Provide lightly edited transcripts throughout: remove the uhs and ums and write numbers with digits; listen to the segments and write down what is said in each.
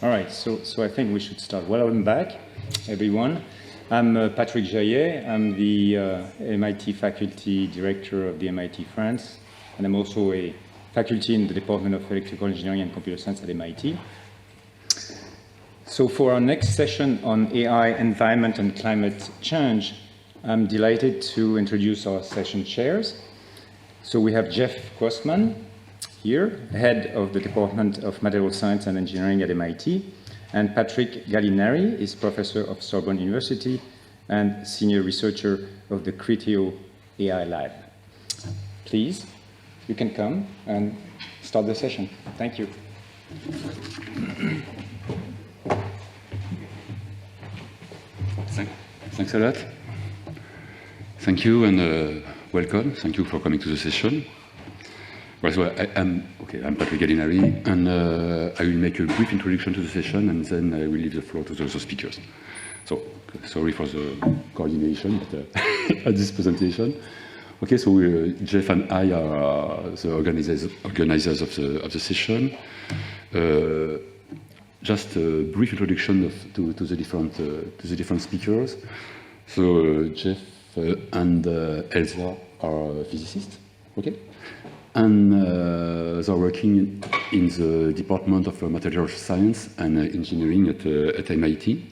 All right, so I think we should start. Welcome back, everyone. I'm Patrick Jaillet. I'm the MIT Faculty Director of the MIT France, and I'm also a faculty in the Department of Electrical Engineering and Computer Science at MIT. So for our next session on AI, environment, and climate change, I'm delighted to introduce our session chairs. So we have Jeff GROSSMAN here, head of the Department of Material Science and Engineering at MIT, and Patrick Gallinari is professor of Sorbonne University and senior researcher of the Criteo AI Lab. Please, you can come and start the session. Thank you. Thanks a lot. Thank you and welcome. Thank you for coming to the session. Well, so I'm Patrick Gallinari, and I will make a brief introduction to the session, and then I will leave the floor to the speakers. So, sorry for the coordination at this presentation. Okay, so Jeff and I are the organizers of the session. Just a brief introduction to the different speakers. So Jeff and Elsa are physicists, okay, and they're working in the Department of Materials Science and Engineering at MIT,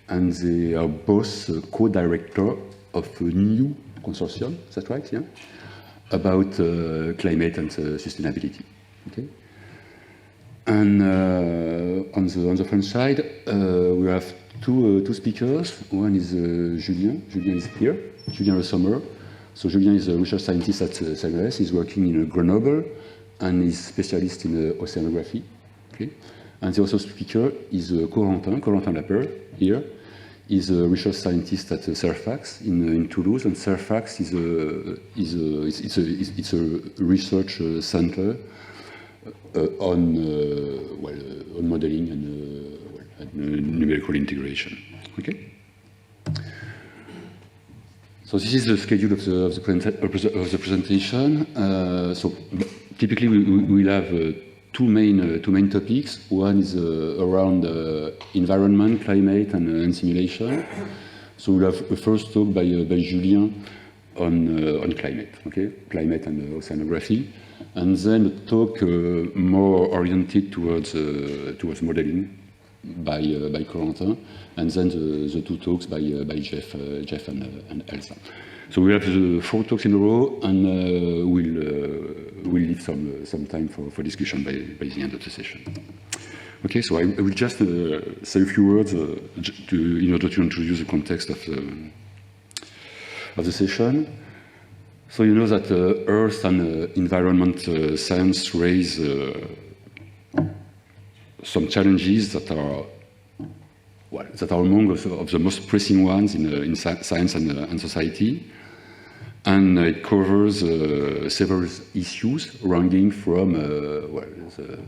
and they are both co-director of a new consortium. Is that right? Yeah, about climate and sustainability. Okay. And on the French side, we have two speakers. One is Julien. Julien is here. Julien SOMMER. So Julien is a research scientist at CNRS. He's working in Grenoble and is specialist in oceanography. Okay. And the other speaker is Corentin LAPEYRE here. He's a research scientist at CERFAC in Toulouse, and CERFAC is a research center on modeling and numerical integration. Okay. So this is the schedule of the presentation. So typically we will have two main topics. One is around environment, climate, and simulation. So we'll have a first talk by Julien on climate. Okay, climate and oceanography. And then a talk more oriented towards modeling by Corentin, and then the two talks by Jeff and Elsa. So we have the 4 talks in a row, and we'll leave some time for discussion by the end of the session. Okay, so I will just say a few words in order to introduce the context of the session. So you know that Earth and environment science raise some challenges that are among of the most pressing ones in science and society, and it covers several issues ranging from the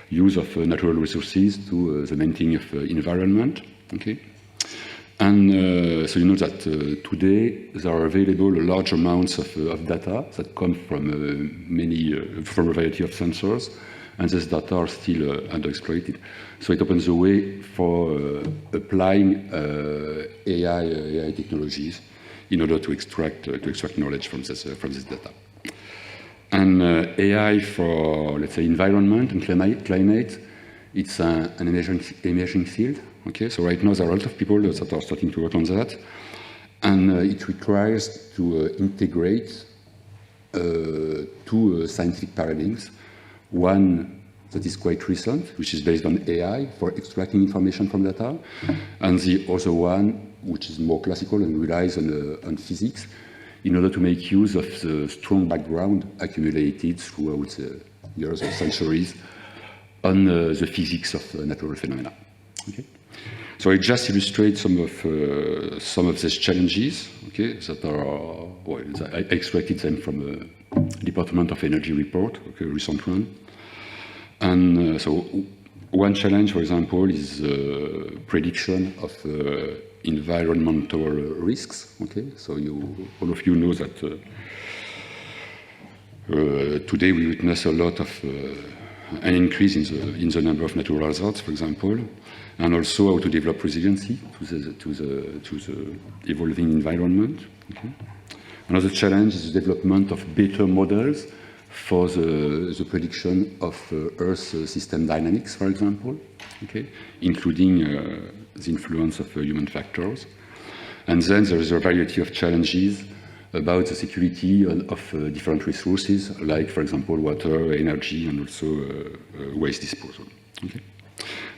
use of natural resources to the maintaining of environment. Okay. And so you know that today there are available large amounts of data that come from from a variety of sensors, and these data are still underexploited. So it opens the way for applying AI technologies in order to extract knowledge from this data. And AI for, let's say, environment and climate, it's an emerging field. Okay, so right now there are a lot of people that are starting to work on that, and it requires to integrate two scientific paradigms. One that is quite recent, which is based on AI for extracting information from data, and the other one, which is more classical and relies on physics, in order to make use of the strong background accumulated throughout the years or centuries on the physics of natural phenomena. Okay. So I just illustrate some of these challenges. Okay, that are I extracted them from a Department of Energy report, okay, a recent one. And so one challenge, for example, is prediction of environmental risks. Okay, so all of you know that today we witness a lot of an increase in the number of natural hazards, for example, and also how to develop resiliency to the evolving environment. Okay. Another challenge is the development of better models for the prediction of Earth system dynamics, for example, okay, including the influence of human factors. And then there is a variety of challenges about the security of different resources, like, for example, water, energy, and also waste disposal. Okay?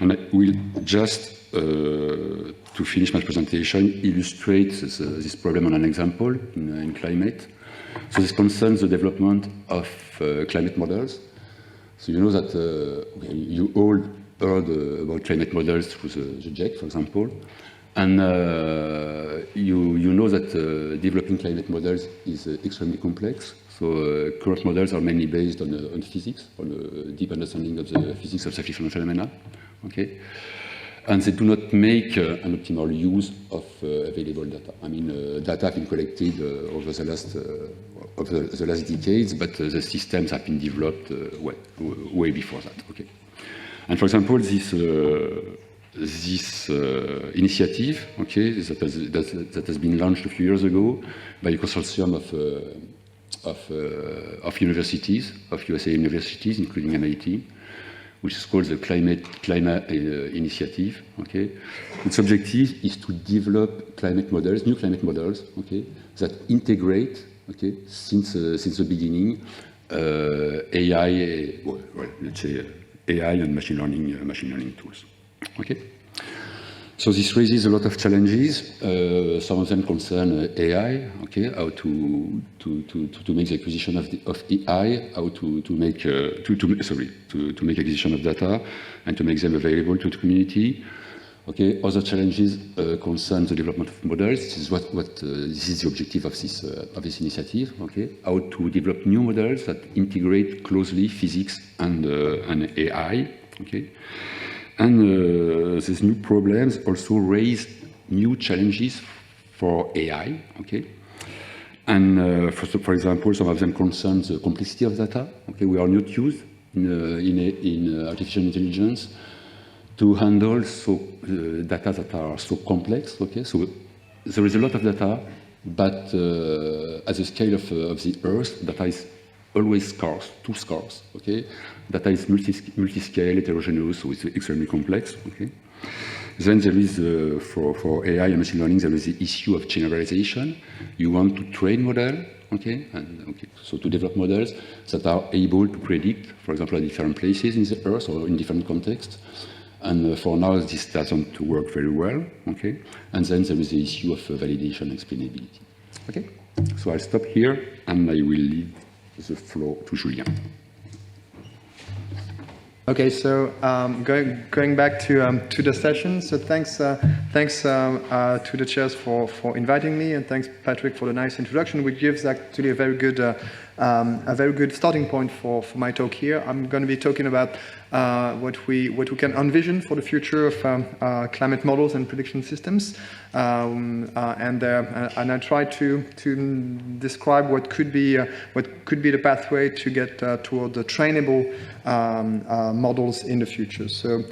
And I will just, to finish my presentation, illustrate this problem on an example in climate. So this concerns the development of climate models. So you know that you all heard about climate models through the JEC, for example. And you know that developing climate models is extremely complex. So current models are mainly based on physics, on a deep understanding of the physics of sufficient phenomena. Okay? And they do not make an optimal use of available data. I mean, data have been collected over the last decades, but the systems have been developed way before that. Okay? And for example, this initiative, okay, that has been launched a few years ago by a consortium of universities, of USA universities, including MIT, which is called the Climate Initiative. Okay, its objective is to develop climate models, new climate models, okay, that integrate, okay, since the beginning, AI, let's say AI and machine learning tools. Okay. So this raises a lot of challenges. Some of them concern AI. Okay, how to make the acquisition of AI, how to make acquisition of data, and to make them available to the community. Okay, other challenges concern the development of models. This is this is the objective of this initiative. Okay, how to develop new models that integrate closely physics and AI. Okay. And these new problems also raise new challenges for AI, okay? And for example, some of them concern the complexity of data. Okay, we are not used in artificial intelligence to handle data that are so complex. Okay, so there is a lot of data, but at the scale of the Earth, data is always scarce, too scarce. Okay. Data is multi-scale, heterogeneous, so it's extremely complex. Okay. Then there is, for AI and machine learning, there is the issue of generalization. You want to train model, okay, and okay, so to develop models that are able to predict, for example, at different places in the Earth or in different contexts. And for now, this doesn't work very well. Okay. And then there is the issue of validation and explainability. Okay. So I'll stop here, and I will leave the floor to Julien. Okay, so going back to the session. So thanks to the chairs for inviting me, and thanks Patrick for the nice introduction, which gives actually a very good starting point for my talk here. I'm going to be talking about what we can envision for the future of climate models and prediction systems, and I try to describe what could be the pathway to get toward the trainable models in the future. So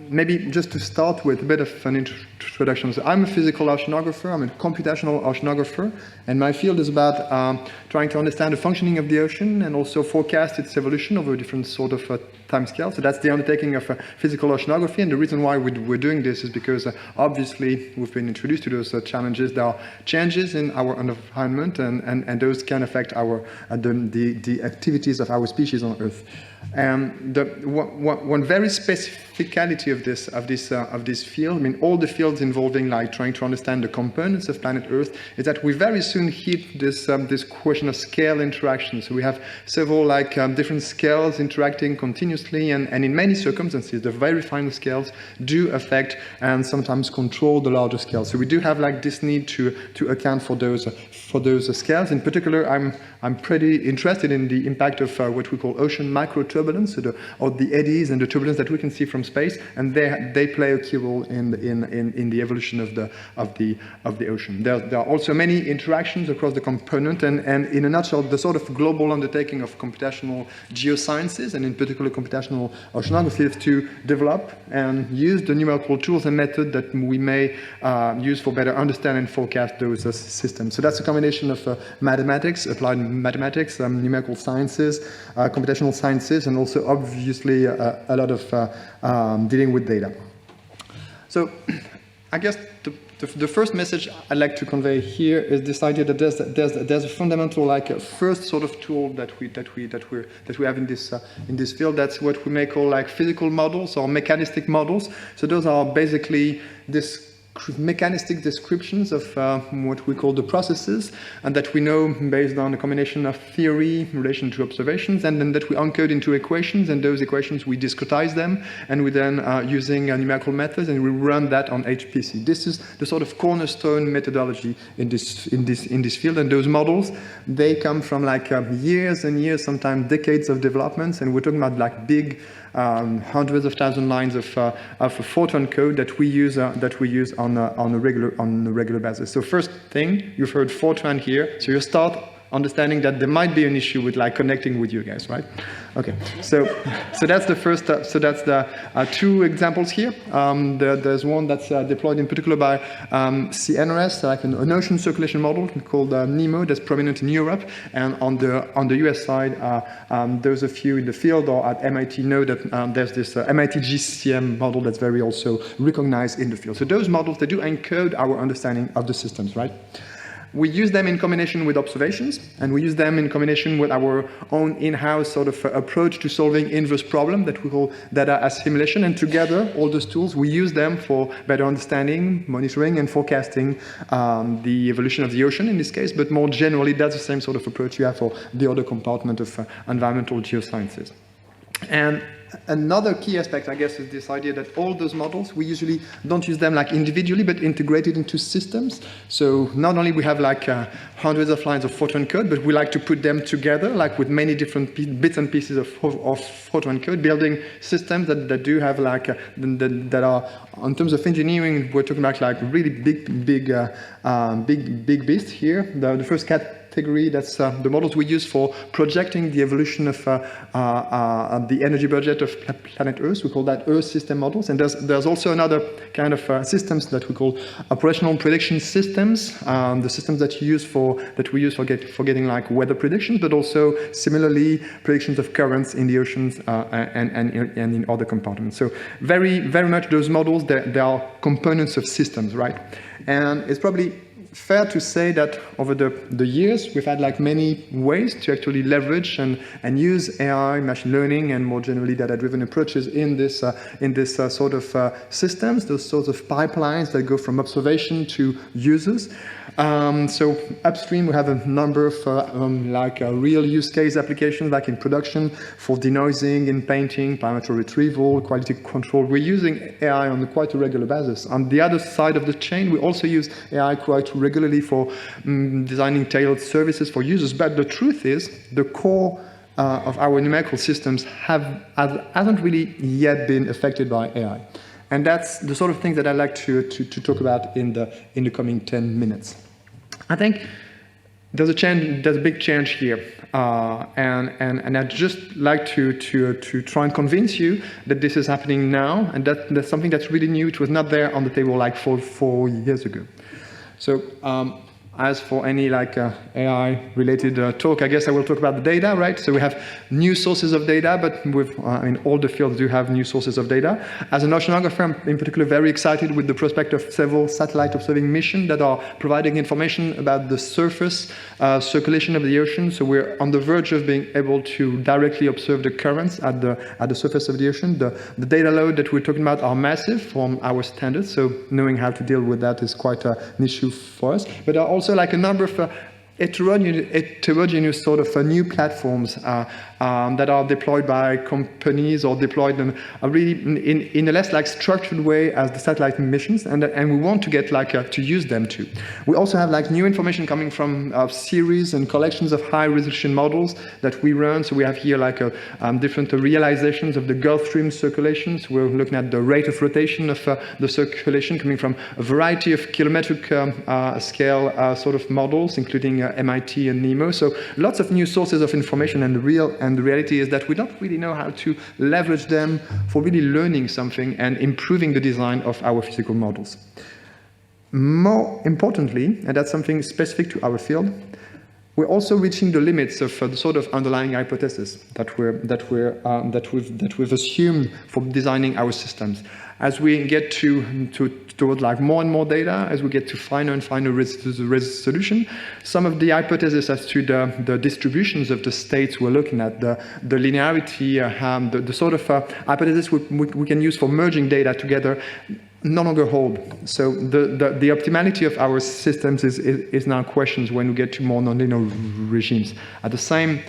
maybe just to start with a bit of an introduction. So I'm a physical oceanographer, I'm a computational oceanographer, and my field is about trying to understand the functioning of the ocean and also forecast its evolution over different sort of time scales. So that's the undertaking of physical oceanography, and the reason why we're doing this is because obviously we've been introduced to those challenges. There are changes in our environment, and those can affect the activities of our species on Earth. And one very specificality of this field, I mean, all the fields involving like trying to understand the components of planet Earth, is that we very soon hit this question of scale interaction. So we have several different scales interacting continuously, and in many circumstances, the very fine scales do affect and sometimes control the larger scales. So we do have this need to account for those scales. In particular, I'm pretty interested in the impact of what we call ocean microturbulence, or the eddies and the turbulence that we can see from space, and they play a key role in the evolution of the ocean. There are also many interactions across the component, and in a nutshell, the sort of global undertaking of computational geosciences, and in particular computational oceanography, is to develop and use the numerical tools and methods that we may use for better understand and forecast those systems. So that's a combination of mathematics, applied mathematics, numerical sciences, computational sciences, and also obviously a lot of dealing with data. So I guess the first message I'd like to convey here is this idea that there's a fundamental, like a first sort of tool that we have in this field. That's what we may call like physical models or mechanistic models. So those are basically this mechanistic descriptions of what we call the processes, and that we know based on a combination of theory in relation to observations, and then that we encode into equations, and those equations we discretize them, and we then using numerical methods, and we run that on HPC. This is the sort of cornerstone methodology in this field, and those models, they come from like years and years, sometimes decades of developments, and we're talking about like big hundreds of thousand lines of Fortran code that we use on a regular basis. So first thing, you've heard Fortran here, so you start understanding that there might be an issue with like connecting with you guys, right? Okay, so that's the first. So that's the two examples here. There's one that's deployed in particular by CNRS, like an ocean circulation model called NEMO, that's prominent in Europe, and on the US side, there's a few in the field, or at MIT know that there's this MIT GCM model that's very also recognized in the field. So those models, they do encode our understanding of the systems, right? We use them in combination with observations, and we use them in combination with our own in-house sort of approach to solving inverse problem that we call data assimilation. And together, all those tools, we use them for better understanding, monitoring, and forecasting the evolution of the ocean in this case. But more generally, that's the same sort of approach you have for the other compartment of environmental geosciences. And another key aspect, I guess, is this idea that all those models, we usually don't use them like individually, but integrated into systems. So not only we have like hundreds of lines of Fortran code, but we like to put them together, like with many different bits and pieces of Fortran code, building systems that do have like, that are, in terms of engineering, we're talking about like really big beasts here. The first category, that's the models we use for projecting the evolution of the energy budget of planet Earth. We call that Earth system models. And there's also another kind of systems that we call operational prediction systems, the systems that we use for getting like weather predictions, but also similarly predictions of currents in the oceans and in other compartments. So very much those models, they are components of systems, right? And it's probably fair to say that over the years, we've had like many ways to actually leverage and use AI, machine learning, and more generally data-driven approaches in this sort of systems, those sorts of pipelines that go from observation to users. So upstream, we have a number of real use case applications, like in production for denoising, in painting, parameter retrieval, quality control. We're using AI on quite a regular basis. On the other side of the chain, we also use AI quite regularly for designing tailored services for users. But the truth is, the core of our numerical systems hasn't really yet been affected by AI. And that's the sort of thing that I'd like to talk about in the coming 10 minutes. I think there's a big change here, and I'd just like to try and convince you that this is happening now, and that's something that's really new. It was not there on the table like 4 years ago. So as for any like AI-related talk, I guess I will talk about the data, right? So we have new sources of data, but all the fields do have new sources of data. As an oceanographer, I'm in particular very excited with the prospect of several satellite observing missions that are providing information about the surface circulation of the ocean. So we're on the verge of being able to directly observe the currents at the surface of the ocean. The data load that we're talking about are massive from our standards, so knowing how to deal with that is quite an issue for us. But there are also like a number of heterogeneous sort of new platforms that are deployed by companies or deployed them really in a less like structured way as the satellite missions, and we want to get like to use them too. We also have like new information coming from series and collections of high resolution models that we run. So we have here like different realizations of the Gulf Stream circulations. We're looking at the rate of rotation of the circulation coming from a variety of kilometric scale sort of models, including MIT and NEMO. So lots of new sources of information, and the reality is that we don't really know how to leverage them for really learning something and improving the design of our physical models. More importantly, and that's something specific to our field, we're also reaching the limits of the sort of underlying hypothesis that we've assumed for designing our systems. As we get towards like more and more data, as we get to finer and finer resolution, some of the hypotheses as to the distributions of the states we're looking at, the linearity, the sort of hypothesis we can use for merging data together, no longer hold. So the optimality of our systems is now questioned when we get to more nonlinear regimes. At the same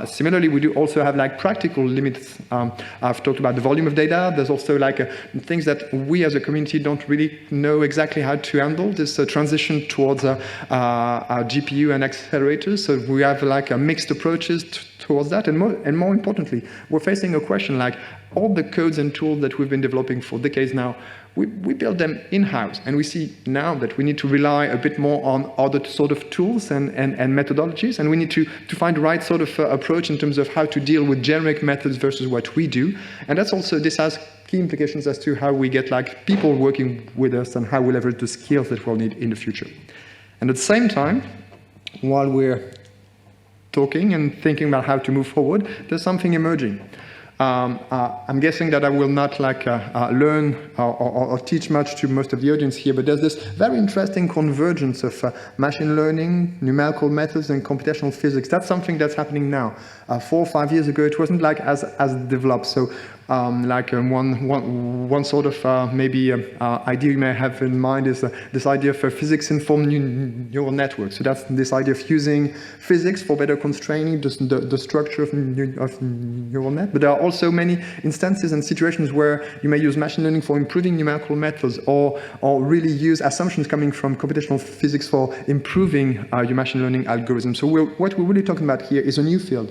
similarly, we do also have like practical limits. I've talked about the volume of data. There's also like things that we as a community don't really know exactly how to handle. This transition towards GPU and accelerators. So we have like mixed approaches towards that. And more importantly, we're facing a question like all the codes and tools that we've been developing for decades now, we build them in-house, and we see now that we need to rely a bit more on other sort of tools and methodologies, and we need to find the right sort of approach in terms of how to deal with generic methods versus what we do. And that's also, this has key implications as to how we get like people working with us and how we leverage the skills that we'll need in the future. And at the same time, while we're talking and thinking about how to move forward, there's something emerging. I'm guessing that I will not like learn or teach much to most of the audience here, but there's this very interesting convergence of machine learning, numerical methods, and computational physics. That's something that's happening now. 4 or 5 years ago, it wasn't like as developed. So one sort of maybe idea you may have in mind is this idea of physics-informed neural networks. So that's this idea of using physics for better constraining the structure of neural net. But there are also many instances and situations where you may use machine learning for improving numerical methods, or really use assumptions coming from computational physics for improving your machine learning algorithm. So what we're really talking about here is a new field.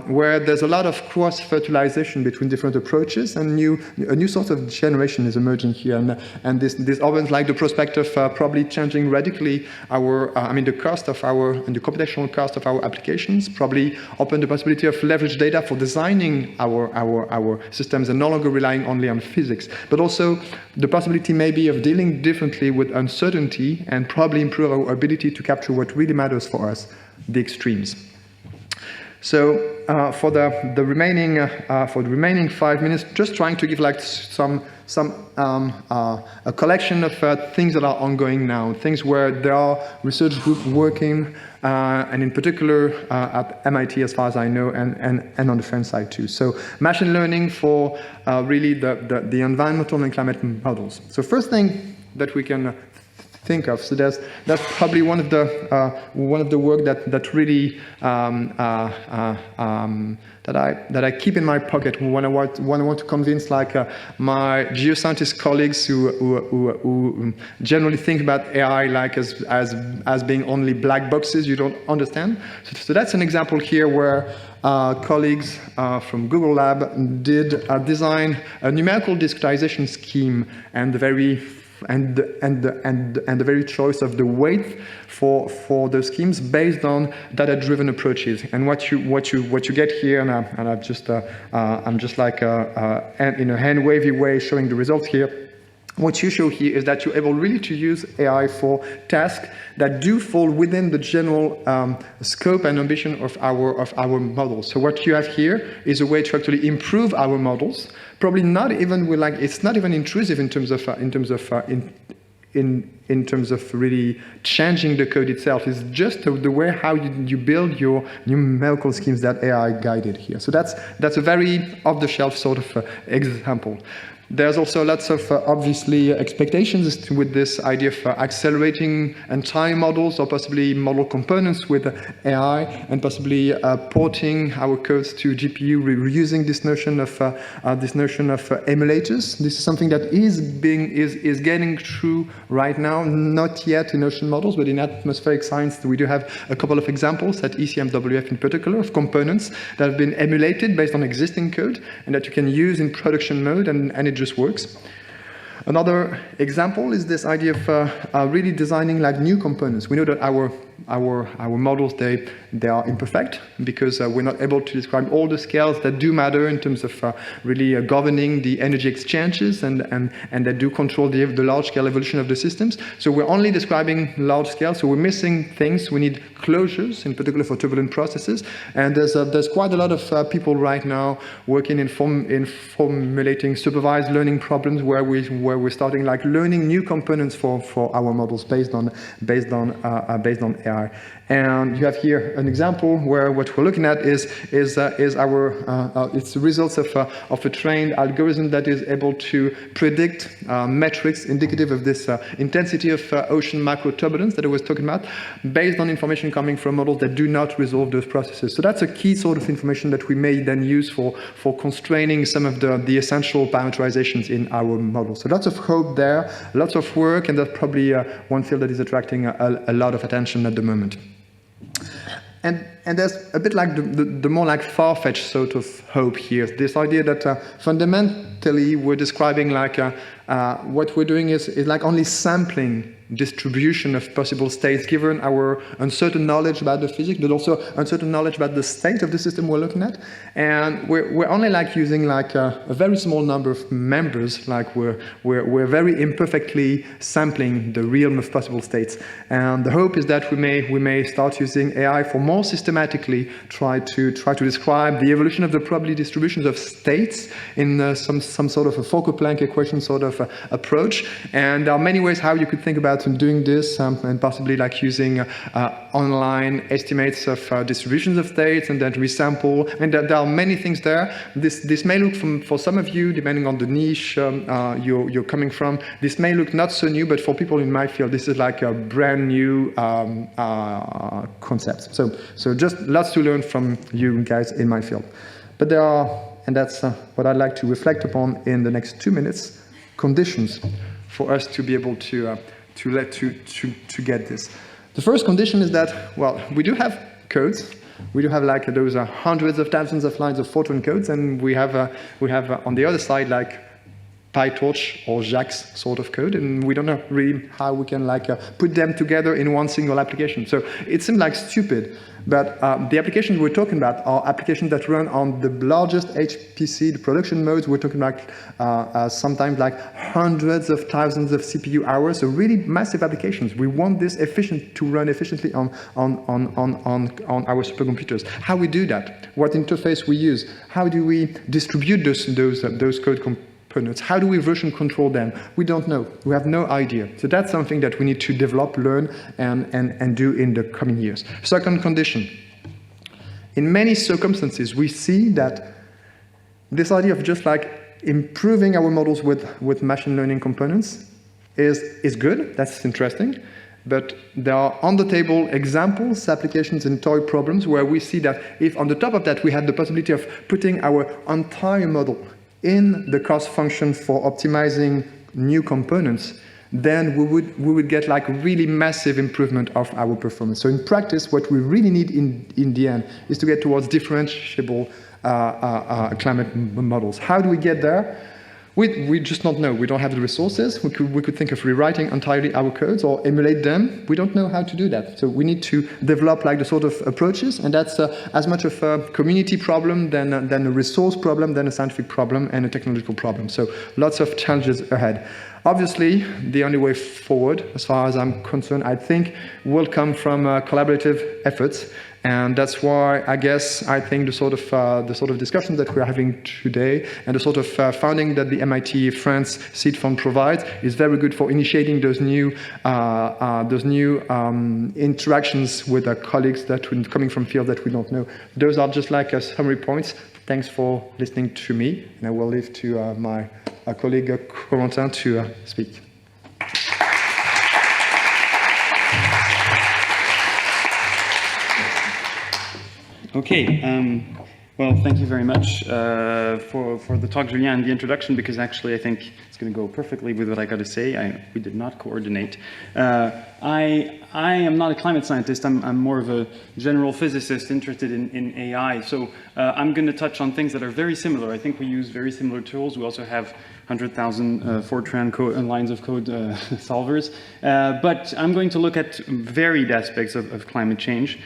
Where there's a lot of cross-fertilization between different approaches, and a new sort of generation is emerging here. And this opens like the prospect of probably changing radically the cost of and the computational cost of our applications, probably open the possibility of leverage data for designing our systems and no longer relying only on physics, but also the possibility maybe of dealing differently with uncertainty and probably improve our ability to capture what really matters for us, the extremes. So for the remaining 5 minutes, just trying to give like a collection of things that are ongoing now, things where there are research groups working, and in particular at MIT, as far as I know, and on the French side too. So machine learning for really the environmental and climate models. So first thing that we can think of. So that's probably one of the work that really that I keep in my pocket when I want to convince like my geoscientist colleagues who generally think about AI like as being only black boxes you don't understand. So that's an example here where colleagues from Google Lab did design a numerical discretization scheme and the very choice of the weight for the schemes based on data-driven approaches. And what you get here, and I'm just like in a hand-wavy way showing the results here. What you show here is that you're able really to use AI for tasks that do fall within the general scope and ambition of our models. So what you have here is a way to actually improve our models. Probably not even with it's not even intrusive in terms of really changing the code itself. It's just the way how you build your numerical schemes that AI guided here. So that's a very off-the-shelf sort of example. There's also lots of obviously expectations with this idea of accelerating entire models or possibly model components with AI and possibly porting our codes to GPU, reusing this notion of emulators. This is something that is getting through right now, not yet in ocean models, but in atmospheric science we do have a couple of examples at ECMWF in particular of components that have been emulated based on existing code and that you can use in production mode and it just works. Another example is this idea of really designing like new components. We know that our models, they are imperfect because we're not able to describe all the scales that do matter in terms of really governing the energy exchanges and that do control the large-scale evolution of the systems. So we're only describing large scale, so we're missing things. We need closures, in particular for turbulent processes. And there's quite a lot of people right now working in formulating supervised learning problems where we're starting like learning new components for our models based on AI. And you have here an example where what we're looking at is it's the results of a trained algorithm that is able to predict metrics indicative of this intensity of ocean macro turbulence that I was talking about, based on information coming from models that do not resolve those processes. So that's a key sort of information that we may then use for constraining some of the essential parameterizations in our models. So lots of hope there, lots of work, and that's probably one field that is attracting a lot of attention at the moment. And there's a bit like the more like far-fetched sort of hope here. This idea that fundamentally we're describing like what we're doing is like only sampling distribution of possible states given our uncertain knowledge about the physics, but also uncertain knowledge about the state of the system we're looking at. And we're only like using like a very small number of members, like we're very imperfectly sampling the realm of possible states. And the hope is that we may start using AI for more systematically try to describe the evolution of the probability distributions of states in some sort of a Fokker-Planck equation sort of approach. And there are many ways how you could think about doing this, and possibly like using online estimates of distributions of states and then resample. And there are many things there. This may look, for some of you, depending on the niche you're coming from, this may look not so new, but for people in my field, this is like a brand new concept. So just lots to learn from you guys in my field. But there are, and that's what I'd like to reflect upon in the next 2 minutes, conditions for us to be able to get this. The first condition is that, well, we do have codes. We do have like those hundreds of thousands of lines of Fortran codes, and we have on the other side like PyTorch or JAX sort of code, and we don't know really how we can like put them together in one single application. So it seems like stupid, but the applications we're talking about are applications that run on the largest HPC, the production modes. We're talking about sometimes like hundreds of thousands of CPU hours, so really massive applications. We want this to run efficiently on our supercomputers. How we do that? What interface we use? How do we distribute those code components? How do we version control them? We don't know. We have no idea. So that's something that we need to develop, learn, and do in the coming years. Second condition. In many circumstances, we see that this idea of just like improving our models with machine learning components is good. That's interesting. But there are on the table examples, applications, and toy problems where we see that if on the top of that we had the possibility of putting our entire model in the cost function for optimizing new components, then we would get like really massive improvement of our performance. So in practice, what we really need in the end is to get towards differentiable climate models. How do we get there? We just don't know. We don't have the resources. We could think of rewriting entirely our codes or emulate them. We don't know how to do that. So we need to develop like the sort of approaches, and that's as much of a community problem than a resource problem, than a scientific problem and a technological problem. So lots of challenges ahead. Obviously, the only way forward, as far as I'm concerned, I think, will come from collaborative efforts. And that's why I think the sort of discussion that we're having today and the sort of funding that the MIT France Seed Fund provides is very good for initiating those new interactions with our colleagues that coming from fields that we don't know. Those are just like summary points. Thanks for listening to me, and I will leave to my colleague Corentin to speak. Okay. Well, thank you very much for the talk, Julien, and the introduction, because actually I think it's going to go perfectly with what I got to say. We did not coordinate. I am not a climate scientist. I'm more of a general physicist interested in AI. So I'm going to touch on things that are very similar. I think we use very similar tools. We also have 100,000 Fortran lines of code solvers. But I'm going to look at varied aspects of climate change,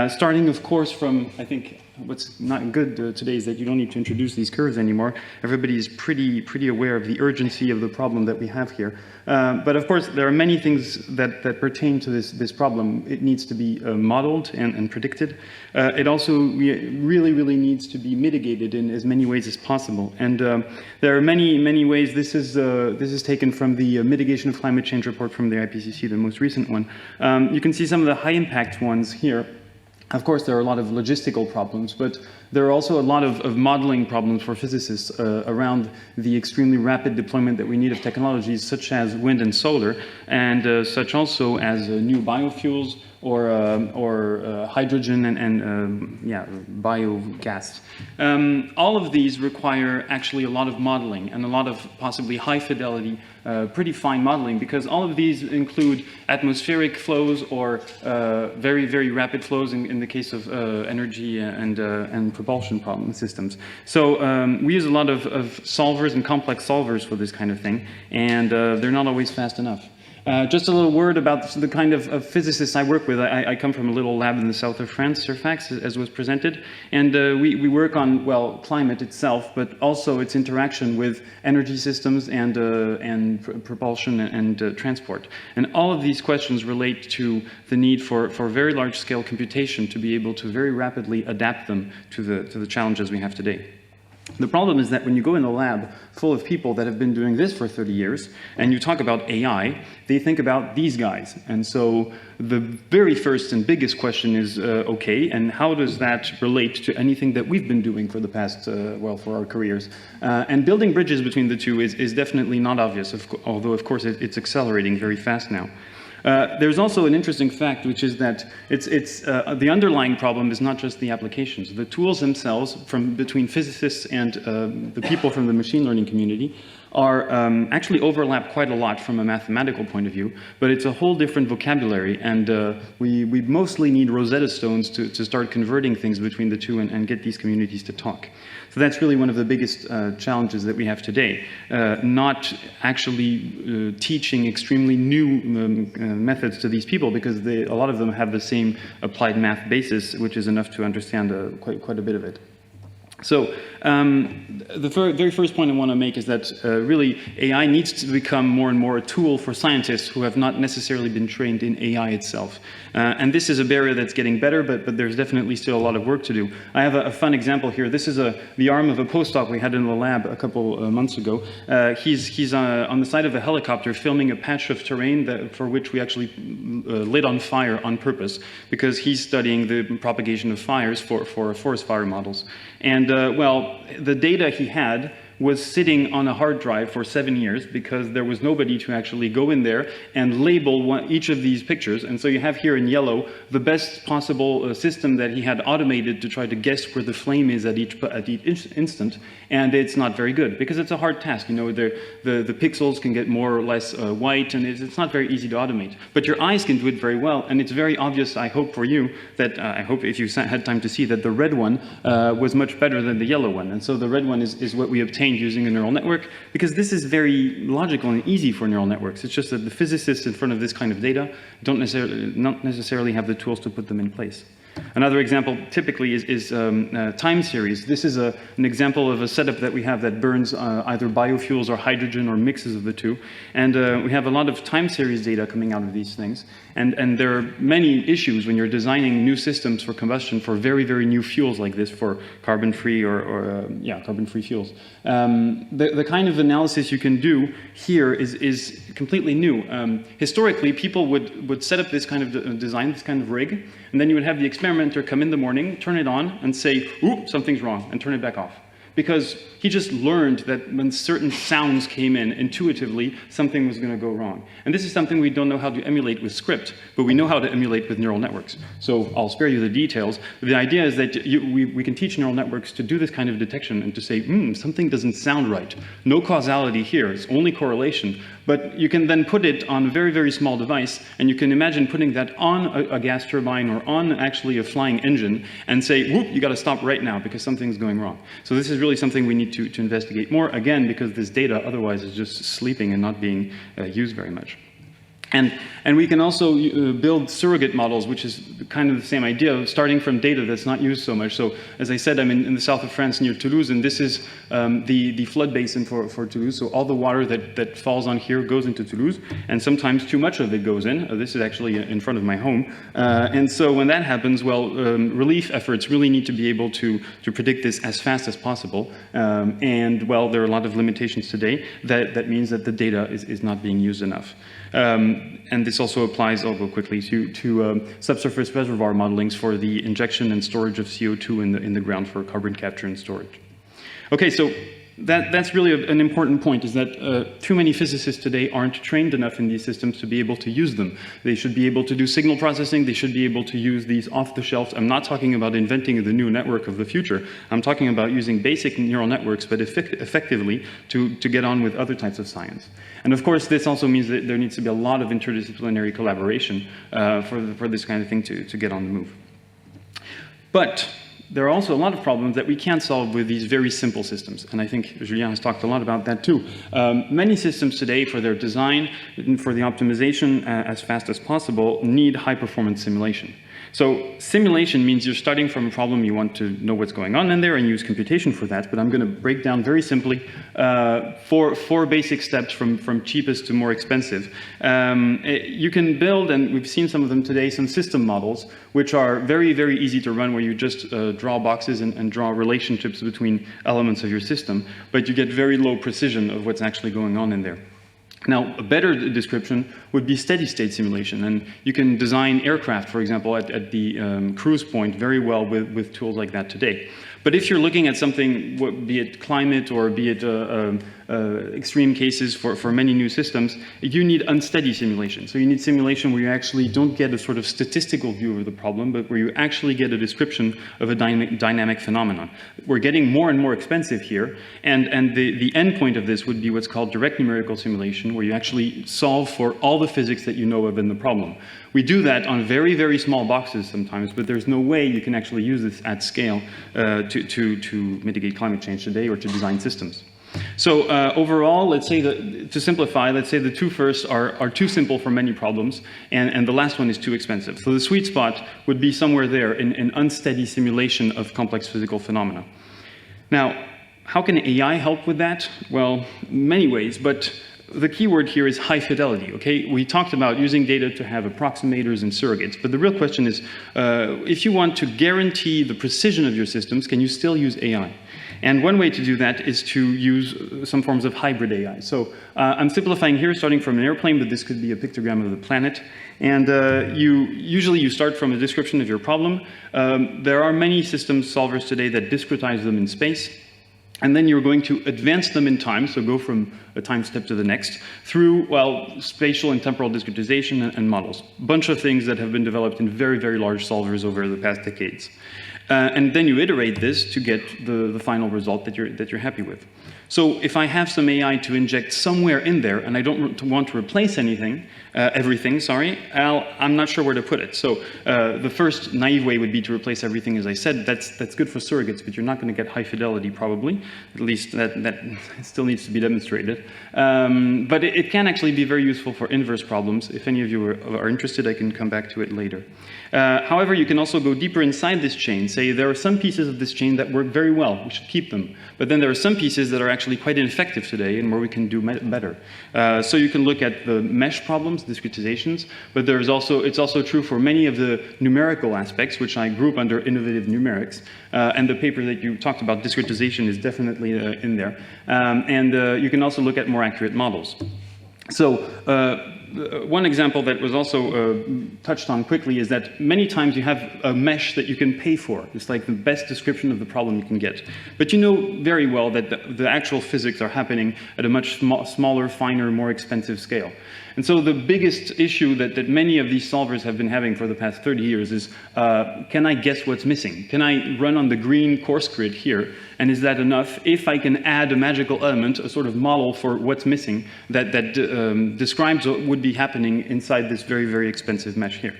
starting, of course, from, I think, what's not good today is that you don't need to introduce these curves anymore. Everybody is pretty aware of the urgency of the problem that we have here. But of course, there are many things that pertain to this problem. It needs to be modeled and predicted. It also really needs to be mitigated in as many ways as possible. And there are many ways. This is taken from the Mitigation of Climate Change report from the IPCC, the most recent one. You can see some of the high impact ones here. Of course, there are a lot of logistical problems, but there are also a lot of modeling problems for physicists around the extremely rapid deployment that we need of technologies such as wind and solar, and such also as new biofuels or hydrogen and biogas. All of these require actually a lot of modeling and a lot of possibly high fidelity, pretty fine modeling, because all of these include atmospheric flows or very rapid flows in the case of energy and propulsion problem systems. So we use a lot of solvers and complex solvers for this kind of thing, and they're not always fast enough. Just a little word about the kind of physicists I work with. I come from a little lab in the south of France, CERFAC, as was presented, and we work on, well, climate itself, but also its interaction with energy systems and propulsion and transport. And all of these questions relate to the need for very large-scale computation to be able to very rapidly adapt them to the challenges we have today. The problem is that when you go in a lab full of people that have been doing this for 30 years, and you talk about AI, they think about these guys. And so the very first and biggest question is, okay, and how does that relate to anything that we've been doing for the past, for our careers? And building bridges between the two is definitely not obvious, although, of course, it's accelerating very fast now. There's also an interesting fact, which is that the underlying problem is not just the applications. The tools themselves, between physicists and the people from the machine learning community, are actually overlap quite a lot from a mathematical point of view, but it's a whole different vocabulary, and we mostly need Rosetta Stones to start converting things between the two and get these communities to talk. So that's really one of the biggest challenges that we have today, not actually teaching extremely new methods to these people, because a lot of them have the same applied math basis, which is enough to understand quite a bit of it. So the very first point I want to make is that really AI needs to become more and more a tool for scientists who have not necessarily been trained in AI itself. And this is a barrier that's getting better, but there's definitely still a lot of work to do. I have a fun example here. This is the arm of a postdoc we had in the lab a couple months ago. He's on the side of a helicopter filming a patch of terrain for which we actually lit on fire on purpose, because he's studying the propagation of fires for forest fire models. And the data he had was sitting on a hard drive for 7 years because there was nobody to actually go in there and label each of these pictures. And so you have here in yellow the best possible system that he had automated to try to guess where the flame is at each instant. And it's not very good because it's a hard task. You know, the pixels can get more or less white, and it's not very easy to automate. But your eyes can do it very well, and it's very obvious, I hope for you, that I hope if you had time to see that the red one was much better than the yellow one. And so the red one is what we obtained using a neural network, because this is very logical and easy for neural networks. It's just that the physicists in front of this kind of data don't necessarily have the tools to put them in place. Another example typically is time series. This is an example of a setup that we have that burns either biofuels or hydrogen or mixes of the two. And we have a lot of time series data coming out of these things. And there are many issues when you're designing new systems for combustion for very, very new fuels like this, for carbon-free carbon-free fuels. The kind of analysis you can do here is completely new. Historically, people would set up this kind of design, this kind of rig, and then you would have the experimenter come in the morning, turn it on, and say, "Ooh, something's wrong," and turn it back off. Because he just learned that when certain sounds came in, intuitively, something was going to go wrong. And this is something we don't know how to emulate with script, but we know how to emulate with neural networks. So I'll spare you the details. But the idea is that we can teach neural networks to do this kind of detection and to say, something doesn't sound right. No causality here, it's only correlation. But you can then put it on a very, very small device, and you can imagine putting that on a gas turbine or on actually a flying engine and say, whoop, you got to stop right now because something's going wrong. So this is really something we need to investigate more, again, because this data otherwise is just sleeping and not being used very much. And we can also build surrogate models, which is kind of the same idea, starting from data that's not used so much. So as I said, I'm in the south of France near Toulouse, and this is the flood basin for Toulouse. So all the water that falls on here goes into Toulouse, and sometimes too much of it goes in. This is actually in front of my home. And so when that happens, well, relief efforts really need to be able to predict this as fast as possible. And well, there are a lot of limitations today. That means that the data is not being used enough. And this also applies, I'll go quickly, to subsurface reservoir modelings for the injection and storage of CO2 in the ground for carbon capture and storage. Okay, so that's really an important point, is that too many physicists today aren't trained enough in these systems to be able to use them. They should be able to do signal processing, they should be able to use these off the shelf. I'm not talking about inventing the new network of the future. I'm talking about using basic neural networks, but effectively to get on with other types of science. And of course, this also means that there needs to be a lot of interdisciplinary collaboration for this kind of thing to get on the move. But there are also a lot of problems that we can't solve with these very simple systems. And I think Julien has talked a lot about that too. Many systems today, for their design and for the optimization as fast as possible, need high-performance simulation. So simulation means you're starting from a problem, you want to know what's going on in there and use computation for that, but I'm going to break down very simply four basic steps from cheapest to more expensive. You can build, and we've seen some of them today, some system models, which are very, very easy to run, where you just draw boxes and draw relationships between elements of your system, but you get very low precision of what's actually going on in there. Now, a better description would be steady-state simulation, and you can design aircraft, for example, at the cruise point very well with tools like that today. But if you're looking at something, be it climate or be it extreme cases for many new systems, you need unsteady simulation. So you need simulation where you actually don't get a sort of statistical view of the problem, but where you actually get a description of a dynamic phenomenon. We're getting more and more expensive here, and the end point of this would be what's called direct numerical simulation, where you actually solve for all the physics that you know of in the problem. We do that on very, very small boxes sometimes, but there's no way you can actually use this at scale to mitigate climate change today or to design systems. So overall, let's say that, to simplify, let's say the two first are too simple for many problems, and the last one is too expensive. So the sweet spot would be somewhere there in unsteady simulation of complex physical phenomena. Now, how can AI help with that? Well, many ways, but the key word here is high fidelity, okay? We talked about using data to have approximators and surrogates, but the real question is, if you want to guarantee the precision of your systems, can you still use AI? And one way to do that is to use some forms of hybrid AI. So I'm simplifying here, starting from an airplane, but this could be a pictogram of the planet. And usually you start from a description of your problem. There are many system solvers today that discretize them in space. And then you're going to advance them in time, so go from a time step to the next, through, well, spatial and temporal discretization and models. A bunch of things that have been developed in very, very large solvers over the past decades. And then you iterate this to get the final result that you're happy with. So if I have some AI to inject somewhere in there, and I don't want to replace everything, I'm not sure where to put it. So the first naive way would be to replace everything, as I said. That's good for surrogates, but you're not going to get high fidelity, probably. At least that still needs to be demonstrated. But it can actually be very useful for inverse problems. If any of you are interested, I can come back to it later. However, you can also go deeper inside this chain. Say there are some pieces of this chain that work very well. We should keep them. But then there are some pieces that are actually quite ineffective today and where we can do better. So you can look at the mesh problems, discretizations, but it's also true for many of the numerical aspects, which I group under innovative numerics. And the paper that you talked about, discretization, is definitely in there. And you can also look at more accurate models. So one example that was also touched on quickly is that many times you have a mesh that you can pay for. It's like the best description of the problem you can get. But you know very well that the actual physics are happening at a much smaller, finer, more expensive scale. And so the biggest issue that many of these solvers have been having for the past 30 years is, can I guess what's missing? Can I run on the green course grid here? And is that enough if I can add a magical element, a sort of model for what's missing that describes what would be happening inside this very, very expensive mesh here?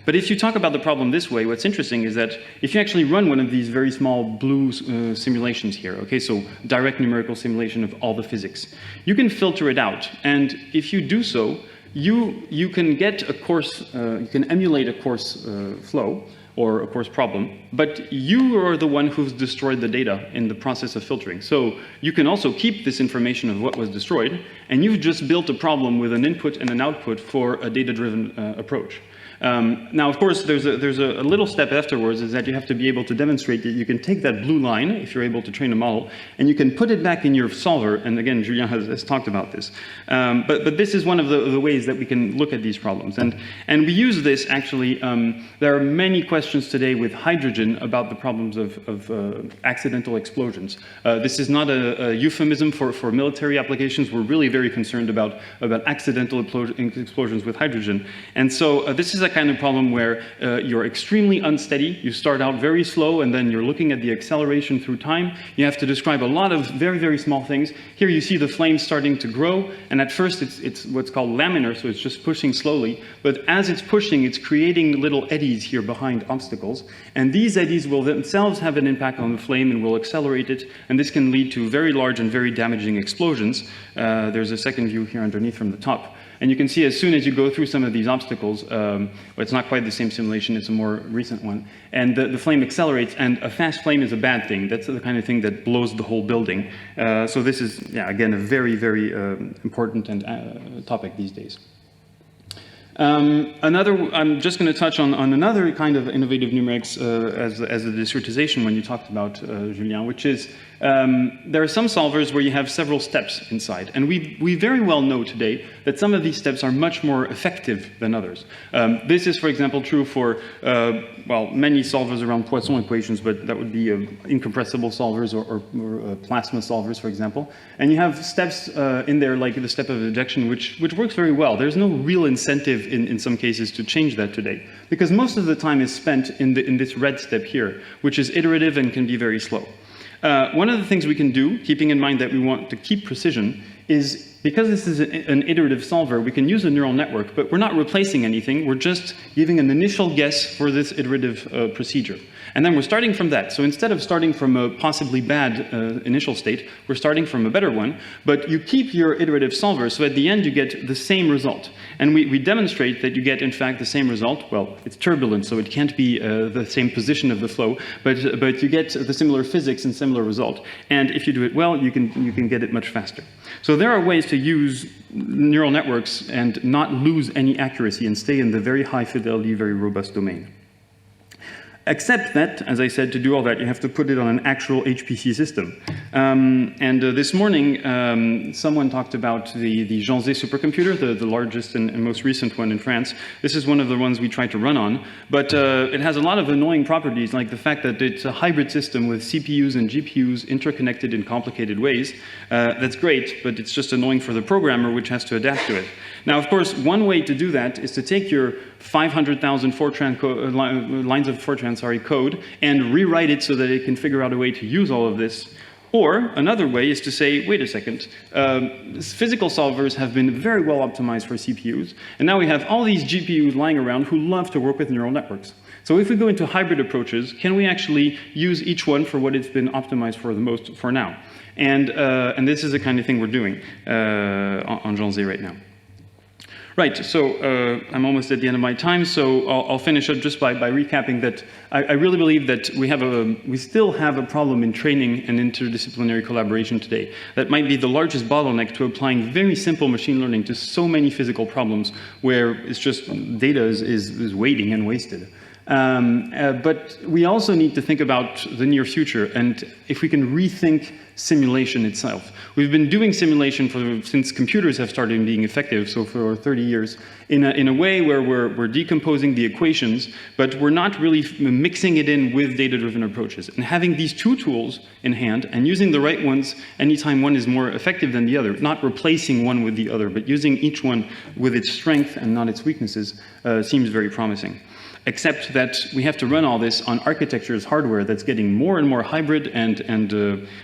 But if you talk about the problem this way, what's interesting is that if you actually run one of these very small blue simulations here, okay, so direct numerical simulation of all the physics, you can filter it out. And if you do so, you can get a course, you can emulate a course flow or a course problem, but you are the one who's destroyed the data in the process of filtering. So you can also keep this information of what was destroyed, and you've just built a problem with an input and an output for a data-driven approach. Now, of course, there's a little step afterwards, is that you have to be able to demonstrate that you can take that blue line, if you're able to train a model, and you can put it back in your solver, and again, Julien has talked about this. But this is one of the ways that we can look at these problems. And we use this, actually, there are many questions today with hydrogen about the problems of accidental explosions. This is not a euphemism for military applications. We're really very concerned about accidental explosions with hydrogen. And so this is a kind of problem where you're extremely unsteady. You start out very slow, and then you're looking at the acceleration through time. You have to describe a lot of very, very small things. Here you see the flame starting to grow, and at first it's what's called laminar, so it's just pushing slowly. But as it's pushing, it's creating little eddies here behind obstacles, and these eddies will themselves have an impact on the flame and will accelerate it, and this can lead to very large and very damaging explosions. There's a second view here underneath from the top. And you can see as soon as you go through some of these obstacles, well, it's not quite the same simulation, it's a more recent one, and the flame accelerates, and a fast flame is a bad thing. That's the kind of thing that blows the whole building. So this is, yeah, again, a very, very important topic these days. I'm just going to touch on another kind of innovative numerics as a discretization when you talked about Julien, which is there are some solvers where you have several steps inside, and we very well know today that some of these steps are much more effective than others. This is, for example, true for well, many solvers around Poisson equations, but that would be incompressible solvers or plasma solvers, for example. And you have steps in there, like the step of ejection, which works very well. There's no real incentive in some cases to change that today, because most of the time is spent in this red step here, which is iterative and can be very slow. One of the things we can do, keeping in mind that we want to keep precision, is because this is an iterative solver, we can use a neural network, but we're not replacing anything. We're just giving an initial guess for this iterative procedure. And then we're starting from that. So instead of starting from a possibly bad initial state, we're starting from a better one. But you keep your iterative solver, so at the end you get the same result. And we demonstrate that you get, in fact, the same result. Well, it's turbulent, so it can't be the same position of the flow, but you get the similar physics and similar result. And if you do it well, you can get it much faster. So there are ways to use neural networks and not lose any accuracy and stay in the very high fidelity, very robust domain. Except that, as I said, to do all that, you have to put it on an actual HPC system. This morning, someone talked about the Geosciences supercomputer, the largest and most recent one in France. This is one of the ones we try to run on, but it has a lot of annoying properties, like the fact that it's a hybrid system with CPUs and GPUs interconnected in complicated ways. That's great, but it's just annoying for the programmer, which has to adapt to it. Now, of course, one way to do that is to take your 500,000 lines of Fortran code and rewrite it so that it can figure out a way to use all of this. Or another way is to say, wait a second, physical solvers have been very well optimized for CPUs, and now we have all these GPUs lying around who love to work with neural networks. So if we go into hybrid approaches, can we actually use each one for what it's been optimized for the most for now? And this is the kind of thing we're doing on Geosciences right now. Right, so I'm almost at the end of my time, so I'll finish up just by recapping that I really believe that we still have a problem in training and interdisciplinary collaboration today. That might be the largest bottleneck to applying very simple machine learning to so many physical problems where it's just data is waiting and wasted. But we also need to think about the near future, and if we can rethink simulation itself. We've been doing simulation since computers have started being effective, so for 30 years, in a way where we're decomposing the equations, but we're not really mixing it in with data-driven approaches. And having these two tools in hand and using the right ones anytime one is more effective than the other, not replacing one with the other, but using each one with its strength and not its weaknesses, seems very promising. Except that we have to run all this on architecture's hardware that's getting more and more hybrid and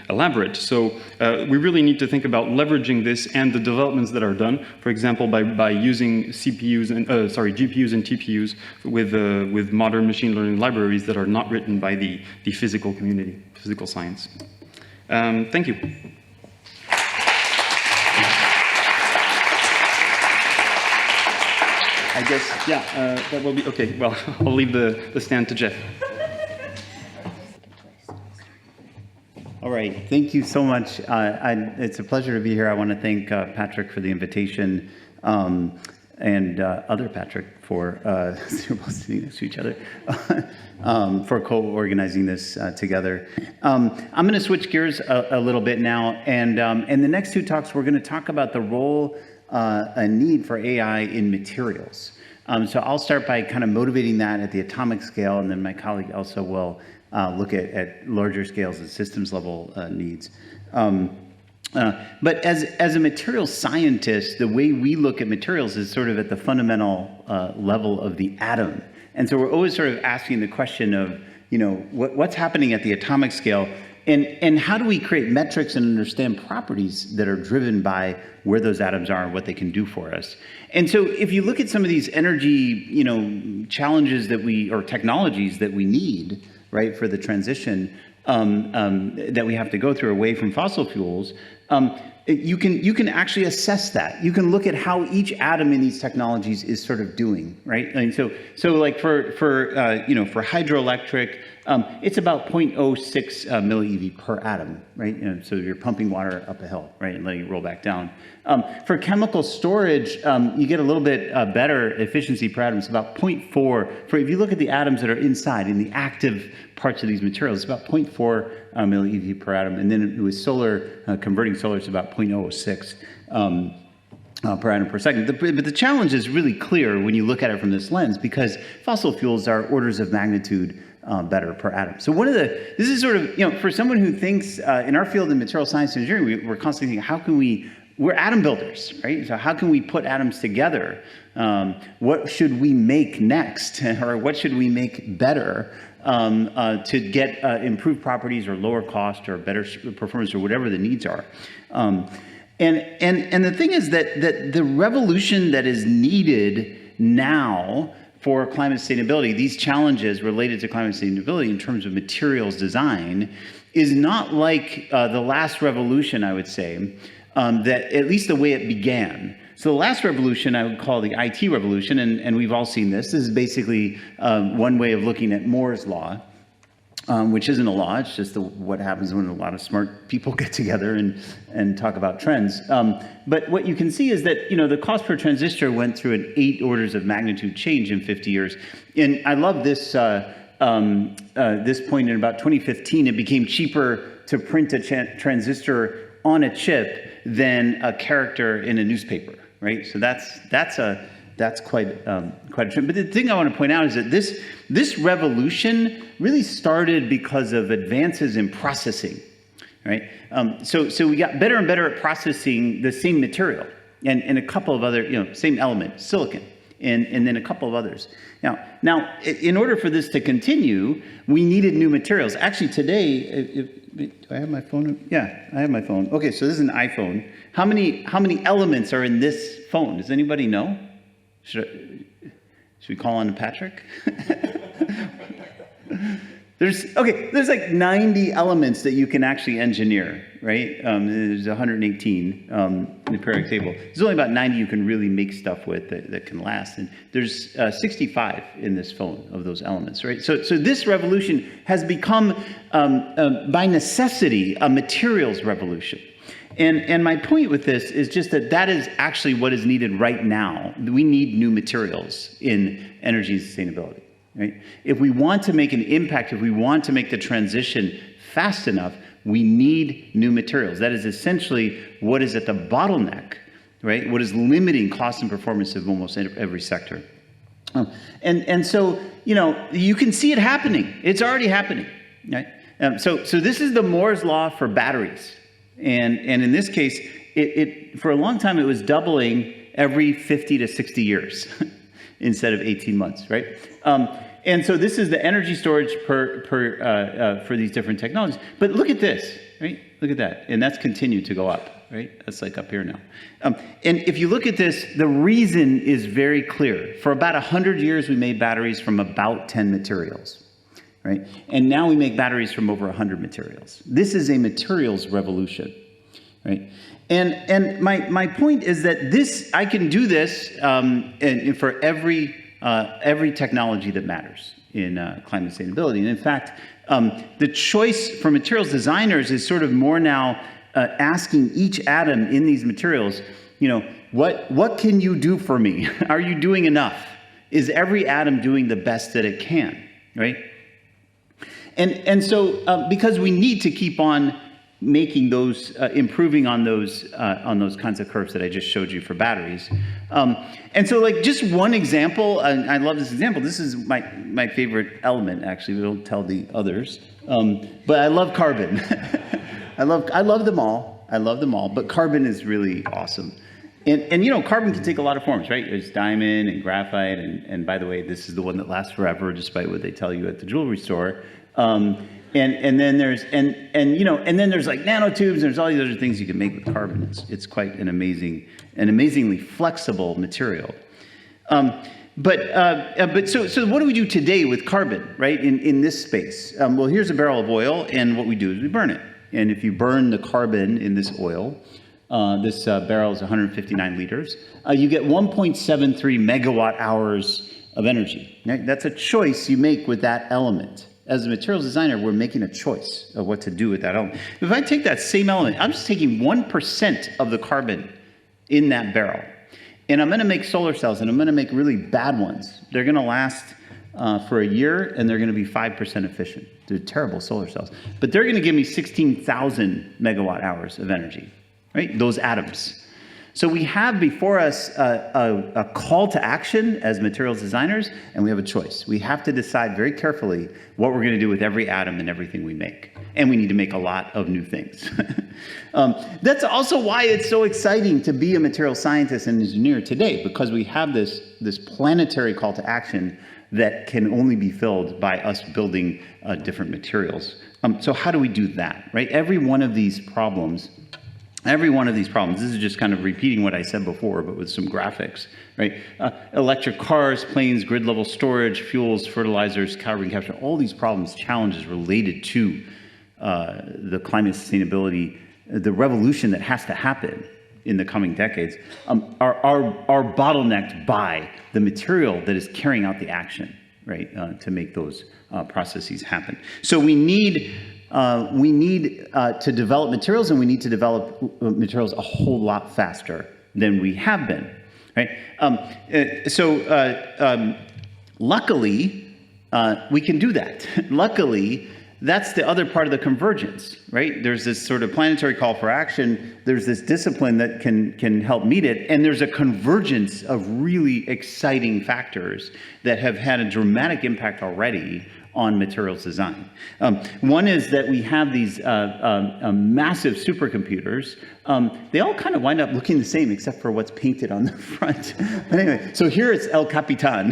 elaborate. So we really need to think about leveraging this and the developments that are done, for example, by using GPUs and TPUs with modern machine learning libraries that are not written by the physical community, physical science. Thank you. I guess, yeah, that will be, okay, well, I'll leave the stand to Jeff. All right, thank you so much. It's a pleasure to be here. I want to thank Patrick for the invitation, and other Patrick for, we're both sitting next to each other, for co-organizing this together. I'm going to switch gears a little bit now, and in the next two talks, we're going to talk about the role a need for AI in materials. So I'll start by kind of motivating that at the atomic scale, and then my colleague Elsa will look at larger scales and systems level needs. But as a materials scientist, the way we look at materials is sort of at the fundamental level of the atom. And so we're always sort of asking the question of, you know, what's happening at the atomic scale, and how do we create metrics and understand properties that are driven by where those atoms are and what they can do for us. And so if you look at some of these energy, you know, challenges that or technologies that we need, right, for the transition that we have to go through away from fossil fuels, you can actually assess that. You can look at how each atom in these technologies is sort of doing, right? And so like for hydroelectric, it's about 0.06 millieV per atom, right? You know, so you're pumping water up a hill, right, and letting it roll back down. For chemical storage, you get a little bit better efficiency per atom. It's about 0.4. If you look at the atoms that are inside, in the active parts of these materials, it's about 0.4 millieV per atom. And then with solar, converting solar, it's about 0.06 per atom per second. But the challenge is really clear when you look at it from this lens, because fossil fuels are orders of magnitude better per atom. So this is sort of, you know, for someone who thinks in our field in material science and engineering, we're constantly thinking, we're atom builders, right? So how can we put atoms together? What should we make next? Or what should we make better to get improved properties or lower cost or better performance or whatever the needs are? And the thing is that the revolution that is needed now for climate sustainability, these challenges related to climate sustainability in terms of materials design, is not like the last revolution, I would say, that at least the way it began. So the last revolution I would call the IT revolution, and we've all seen this. This is basically one way of looking at Moore's law, which isn't a law. It's just what happens when a lot of smart people get together and talk about trends. But what you can see is that, you know, the cost per transistor went through an 8 orders of magnitude change in 50 years. And I love this this point. In about 2015, it became cheaper to print a transistor on a chip than a character in a newspaper, right? So that's quite a trend. But the thing I want to point out is that this revolution really started because of advances in processing, right? So we got better and better at processing the same material and a couple of other, you know, same element, silicon, and then a couple of others. Now, in order for this to continue, we needed new materials. Actually, today, do I have my phone? Yeah, I have my phone. Okay, so this is an iPhone. How many elements are in this phone? Does anybody know? Should we call on Patrick? There's like 90 elements that you can actually engineer, right? There's 118 in the periodic table. There's only about 90 you can really make stuff with that can last. And there's 65 in this phone of those elements, right? So this revolution has become, by necessity, a materials revolution. And my point with this is just that is actually what is needed right now. We need new materials in energy and sustainability. Right? If we want to make an impact, if we want to make the transition fast enough, we need new materials. That is essentially what is at the bottleneck, right? What is limiting cost and performance of almost every sector. And so, you know, you can see it happening. It's already happening, right? So this is the Moore's law for batteries. And in this case, it for a long time, it was doubling every 50 to 60 years instead of 18 months, right? And so this is the energy storage for these different technologies. But look at this, right? Look at that. And that's continued to go up, right? That's like up here now. And if you look at this, the reason is very clear. For about 100 years, we made batteries from about 10 materials, right? And now we make batteries from over 100 materials. This is a materials revolution, right? And my point is that I can do this and for every technology that matters in climate sustainability. And in fact, the choice for materials designers is sort of more now asking each atom in these materials, you know, what can you do for me? Are you doing enough? Is every atom doing the best that it can, right? And so because we need to keep on making those, improving on those kinds of curves that I just showed you for batteries. And so like just one example, and I love this example, this is my favorite element actually, we don't tell the others, but I love carbon. I love them all, but carbon is really awesome. And you know, carbon can take a lot of forms, right? There's diamond and graphite, and by the way, this is the one that lasts forever, despite what they tell you at the jewelry store. And then there's like nanotubes, and there's all these other things you can make with carbon. It's quite an amazingly flexible material. But so what do we do today with carbon, right? In this space? Well, here's a barrel of oil, and what we do is we burn it. And if you burn the carbon in this oil, this barrel is 159 liters, you get 1.73 megawatt hours of energy. Right? That's a choice you make with that element. As a materials designer, we're making a choice of what to do with that element. If I take that same element, I'm just taking 1% of the carbon in that barrel, and I'm going to make solar cells, and I'm going to make really bad ones. They're going to last for a year, and they're going to be 5% efficient. They're terrible solar cells, but they're going to give me 16,000 megawatt hours of energy, right? Those atoms. So we have before us a call to action as materials designers, and we have a choice. We have to decide very carefully what we're going to do with every atom and everything we make. And we need to make a lot of new things. That's also why it's so exciting to be a material scientist and engineer today, because we have this planetary call to action that can only be filled by us building different materials. So how do we do that, right? Every one of these problems, this is just kind of repeating what I said before, but with some graphics, right? Electric cars, planes, grid level storage, fuels, fertilizers, carbon capture, all these problems, challenges related to the climate sustainability, the revolution that has to happen in the coming decades, are bottlenecked by the material that is carrying out the action, right, to make those processes happen. So we need to develop materials, and we need to develop materials a whole lot faster than we have been, right? Luckily, we can do that. Luckily, that's the other part of the convergence, right? There's this sort of planetary call for action. There's this discipline that can help meet it, and there's a convergence of really exciting factors that have had a dramatic impact already on materials design. One is that we have these massive supercomputers. They all kind of wind up looking the same except for what's painted on the front. But anyway, so here it's El Capitan,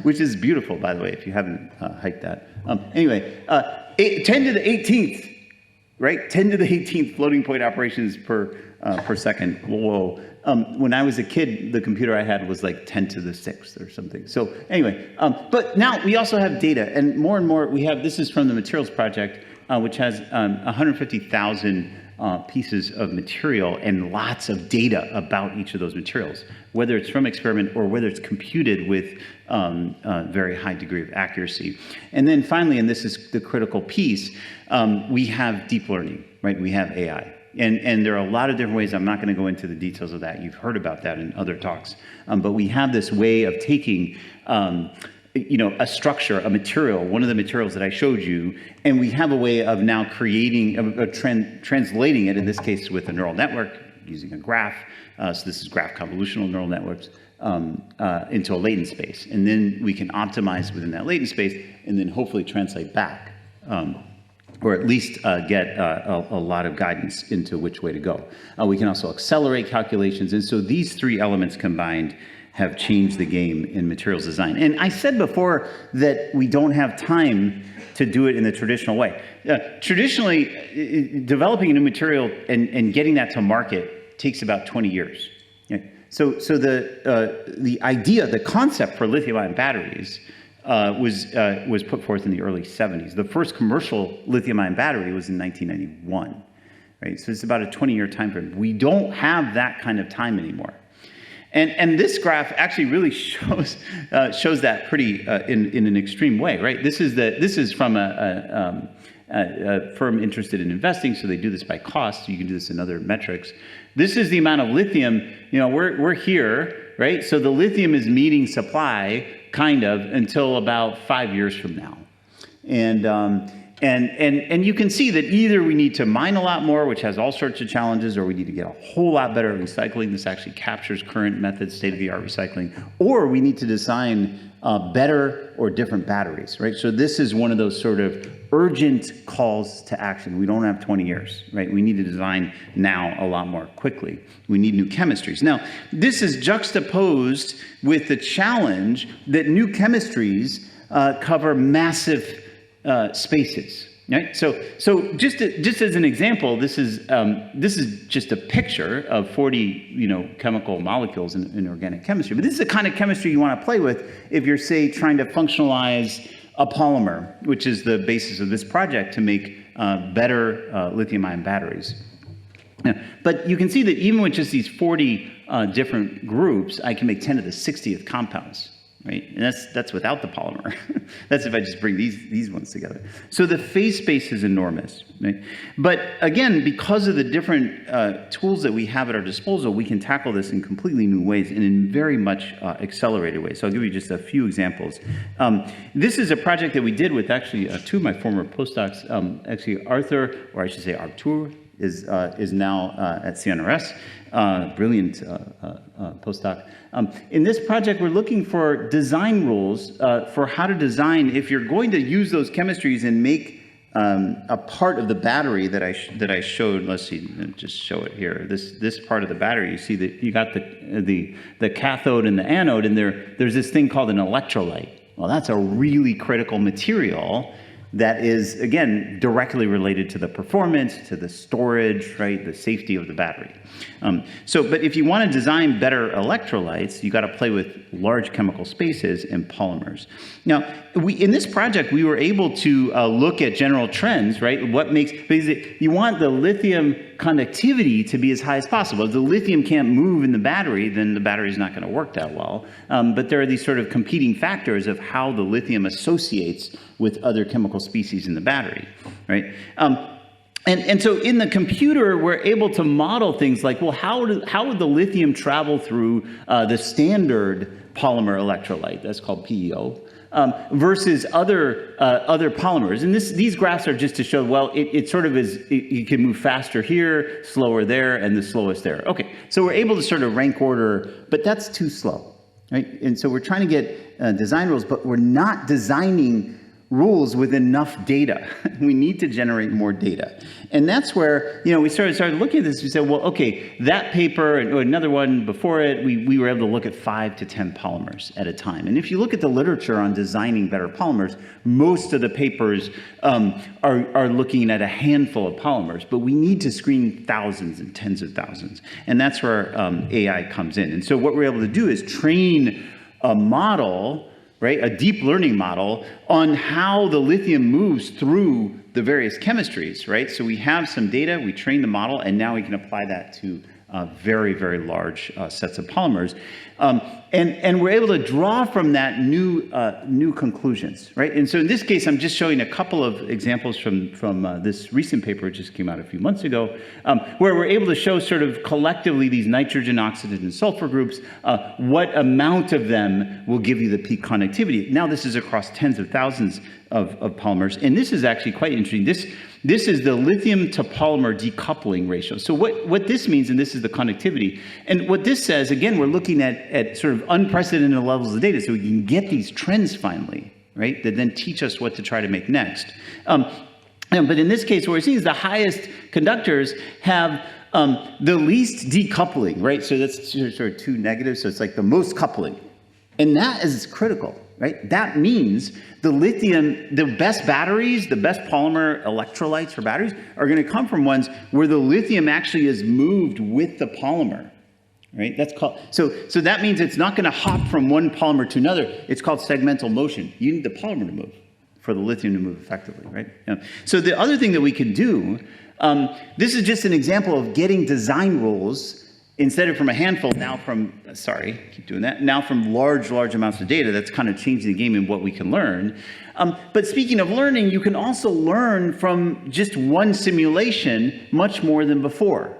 which is beautiful, by the way, if you haven't hiked that. Anyway, 10 to the 18th, right? 10 to the 18th floating point operations per second. Whoa. When I was a kid, the computer I had was like 10 to the 6th or something. So anyway, but now we also have data, and more we have, this is from the Materials Project, which has 150,000 pieces of material and lots of data about each of those materials, whether it's from experiment or whether it's computed with a very high degree of accuracy. And then finally, and this is the critical piece, we have deep learning, right? We have AI. And there are a lot of different ways. I'm not going to go into the details of that. You've heard about that in other talks. But we have this way of taking a structure, a material, one of the materials that I showed you, and we have a way of now creating, translating it, in this case with a neural network, using a graph. So this is graph convolutional neural networks, into a latent space. And then we can optimize within that latent space and then hopefully translate back, or at least get a lot of guidance into which way to go. We can also accelerate calculations. And so these three elements combined have changed the game in materials design. And I said before that we don't have time to do it in the traditional way. Traditionally, developing a new material and getting that to market takes about 20 years. So the idea, the concept for lithium-ion batteries was put forth in the early 70s. The first commercial lithium-ion battery was in 1991, right? So it's about a 20-year time frame. We don't have that kind of time anymore. And this graph actually really shows that pretty in an extreme way, right? This is from a firm interested in investing, so they do this by cost. You can do this in other metrics. This is the amount of lithium. We're here, right? So the lithium is meeting supply kind of until about 5 years from now, and you can see that either we need to mine a lot more, which has all sorts of challenges, or we need to get a whole lot better at recycling. This actually captures current methods, state-of-the-art recycling, or we need to design better or different batteries, right? So this is one of those sort of urgent calls to action. We don't have 20 years, right? We need to design now a lot more quickly. We need new chemistries. Now, this is juxtaposed with the challenge that new chemistries cover massive spaces, right? So just as an example, this is just a picture of 40 chemical molecules in organic chemistry. But this is the kind of chemistry you want to play with if you're, say, trying to functionalize a polymer, which is the basis of this project to make better lithium-ion batteries. But you can see that even with just these 40 different groups, I can make 10 to the 60th compounds. Right? And that's without the polymer. That's if I just bring these ones together. So the phase space is enormous. Right? But again, because of the different tools that we have at our disposal, we can tackle this in completely new ways and in very much accelerated ways. So I'll give you just a few examples. This is a project that we did with actually two of my former postdocs. Actually, Arthur, or I should say Artur, is now at CNRS, brilliant postdoc. In this project, we're looking for design rules for how to design if you're going to use those chemistries and make a part of the battery that I showed. Let's see, just show it here. This part of the battery, you see that you got the cathode and the anode, and there's this thing called an electrolyte. Well, that's a really critical material that is, again, directly related to the performance, to the storage, right, the safety of the battery. But if you want to design better electrolytes, you got to play with large chemical spaces and polymers. Now, in this project, we were able to look at general trends, right? Because you want the lithium conductivity to be as high as possible. If the lithium can't move in the battery, then the battery is not going to work that well. But there are these sort of competing factors of how the lithium associates with other chemical species in the battery, right? And so in the computer, we're able to model things like, well, how would the lithium travel through the standard polymer electrolyte, that's called PEO, versus other polymers. And these graphs are just to show, well, it sort of is, you can move faster here, slower there, and the slowest there. Okay, so we're able to sort of rank order, but that's too slow, right? And so we're trying to get design rules, but we're not designing rules with enough data. We need to generate more data. And that's where, we started looking at this. We said, well, okay, that paper and another one before it, we were able to look at 5 to 10 polymers at a time. And if you look at the literature on designing better polymers, most of the papers are looking at a handful of polymers, but we need to screen thousands and tens of thousands. And that's where AI comes in. And so what we're able to do is train a model, right, a deep learning model on how the lithium moves through the various chemistries, right? So we have some data, we train the model, and now we can apply that to very, very large sets of polymers. And we're able to draw from that new conclusions, right? And so in this case, I'm just showing a couple of examples from this recent paper, which just came out a few months ago, where we're able to show sort of collectively these nitrogen, oxygen, and sulfur groups, what amount of them will give you the peak conductivity. Now this is across tens of thousands of polymers, and this is actually quite interesting. This is the lithium-to-polymer decoupling ratio. So what this means, and this is the conductivity, and what this says, again, we're looking at sort of unprecedented levels of data, so we can get these trends finally, right, that then teach us what to try to make next. But in this case, what we're seeing is the highest conductors have the least decoupling, right? So that's sort of two negatives, so it's like the most coupling. And that is critical, right? That means the lithium, the best batteries, the best polymer electrolytes for batteries are going to come from ones where the lithium actually is moved with the polymer, right? That's called, so that means it's not going to hop from one polymer to another. It's called segmental motion. You need the polymer to move for the lithium to move effectively, right? So the other thing that we can do, this is just an example of getting design rules instead of from a handful, now from, sorry, keep doing that, now from large amounts of data. That's kind of changing the game in what we can learn. But speaking of learning, you can also learn from just one simulation much more than before,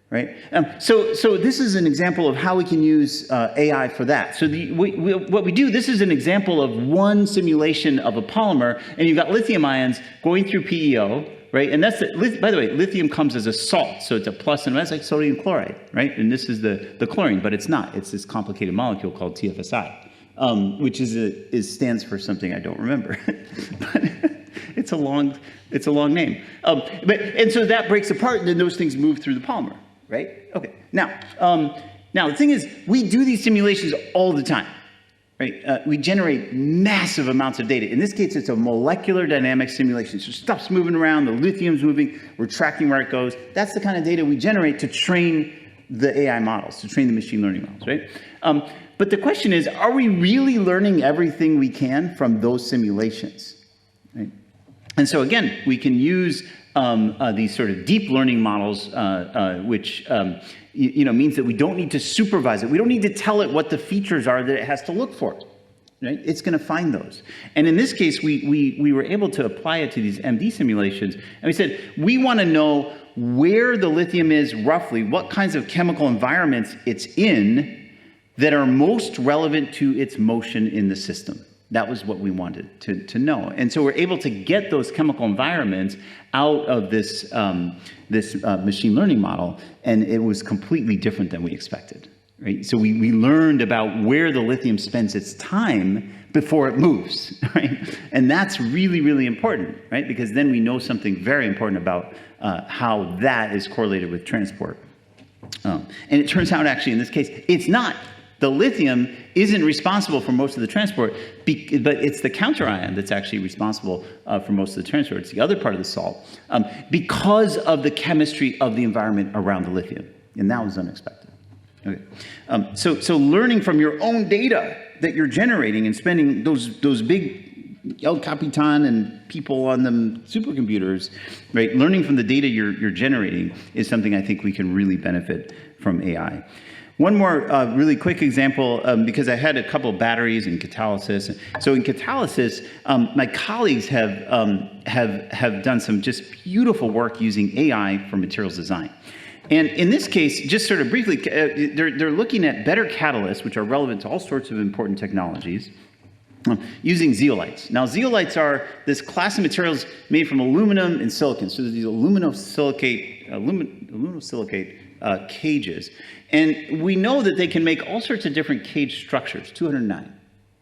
right? So this is an example of how we can use AI for that. So what we do, this is an example of one simulation of a polymer, and you've got lithium ions going through PEO, right? And that's, by the way, lithium comes as a salt, so it's a plus and minus, like sodium chloride, right? And this is the chlorine, but it's not. It's this complicated molecule called TFSI, which stands for something I don't remember, but it's a long name. And so that breaks apart, and then those things move through the polymer, right? Okay. Now the thing is, we do these simulations all the time. Right? We generate massive amounts of data. In this case, it's a molecular dynamics simulation. So stuff's moving around, the lithium's moving, we're tracking where it goes. That's the kind of data we generate to train the AI models, to train the machine learning models, right? But the question is, are we really learning everything we can from those simulations? Right? And so again, we can use these sort of deep learning models, which means that we don't need to supervise it. We don't need to tell it what the features are that it has to look for. Right? It's going to find those. And in this case, we were able to apply it to these MD simulations. And we said, we want to know where the lithium is roughly, what kinds of chemical environments it's in that are most relevant to its motion in the system. That was what we wanted to know. And so we're able to get those chemical environments out of this, machine learning model, and it was completely different than we expected. Right? So we learned about where the lithium spends its time before it moves, right? And that's really, really important, right? Because then we know something very important about how that is correlated with transport. And it turns out, actually, in this case, it's not. The lithium isn't responsible for most of the transport, but it's the counterion that's actually responsible for most of the transport. It's the other part of the salt, because of the chemistry of the environment around the lithium. And that was unexpected. Okay. So learning from your own data that you're generating and spending those big El Capitan and people on them supercomputers, right? Learning from the data you're generating is something I think we can really benefit from AI. One more really quick example, because I had a couple of batteries and catalysis. So in catalysis, my colleagues have done some just beautiful work using AI for materials design. And in this case, just sort of briefly, they're looking at better catalysts, which are relevant to all sorts of important technologies, using zeolites. Now, zeolites are this class of materials made from aluminum and silicon. So there's these aluminosilicate cages. And we know that they can make all sorts of different cage structures, 209.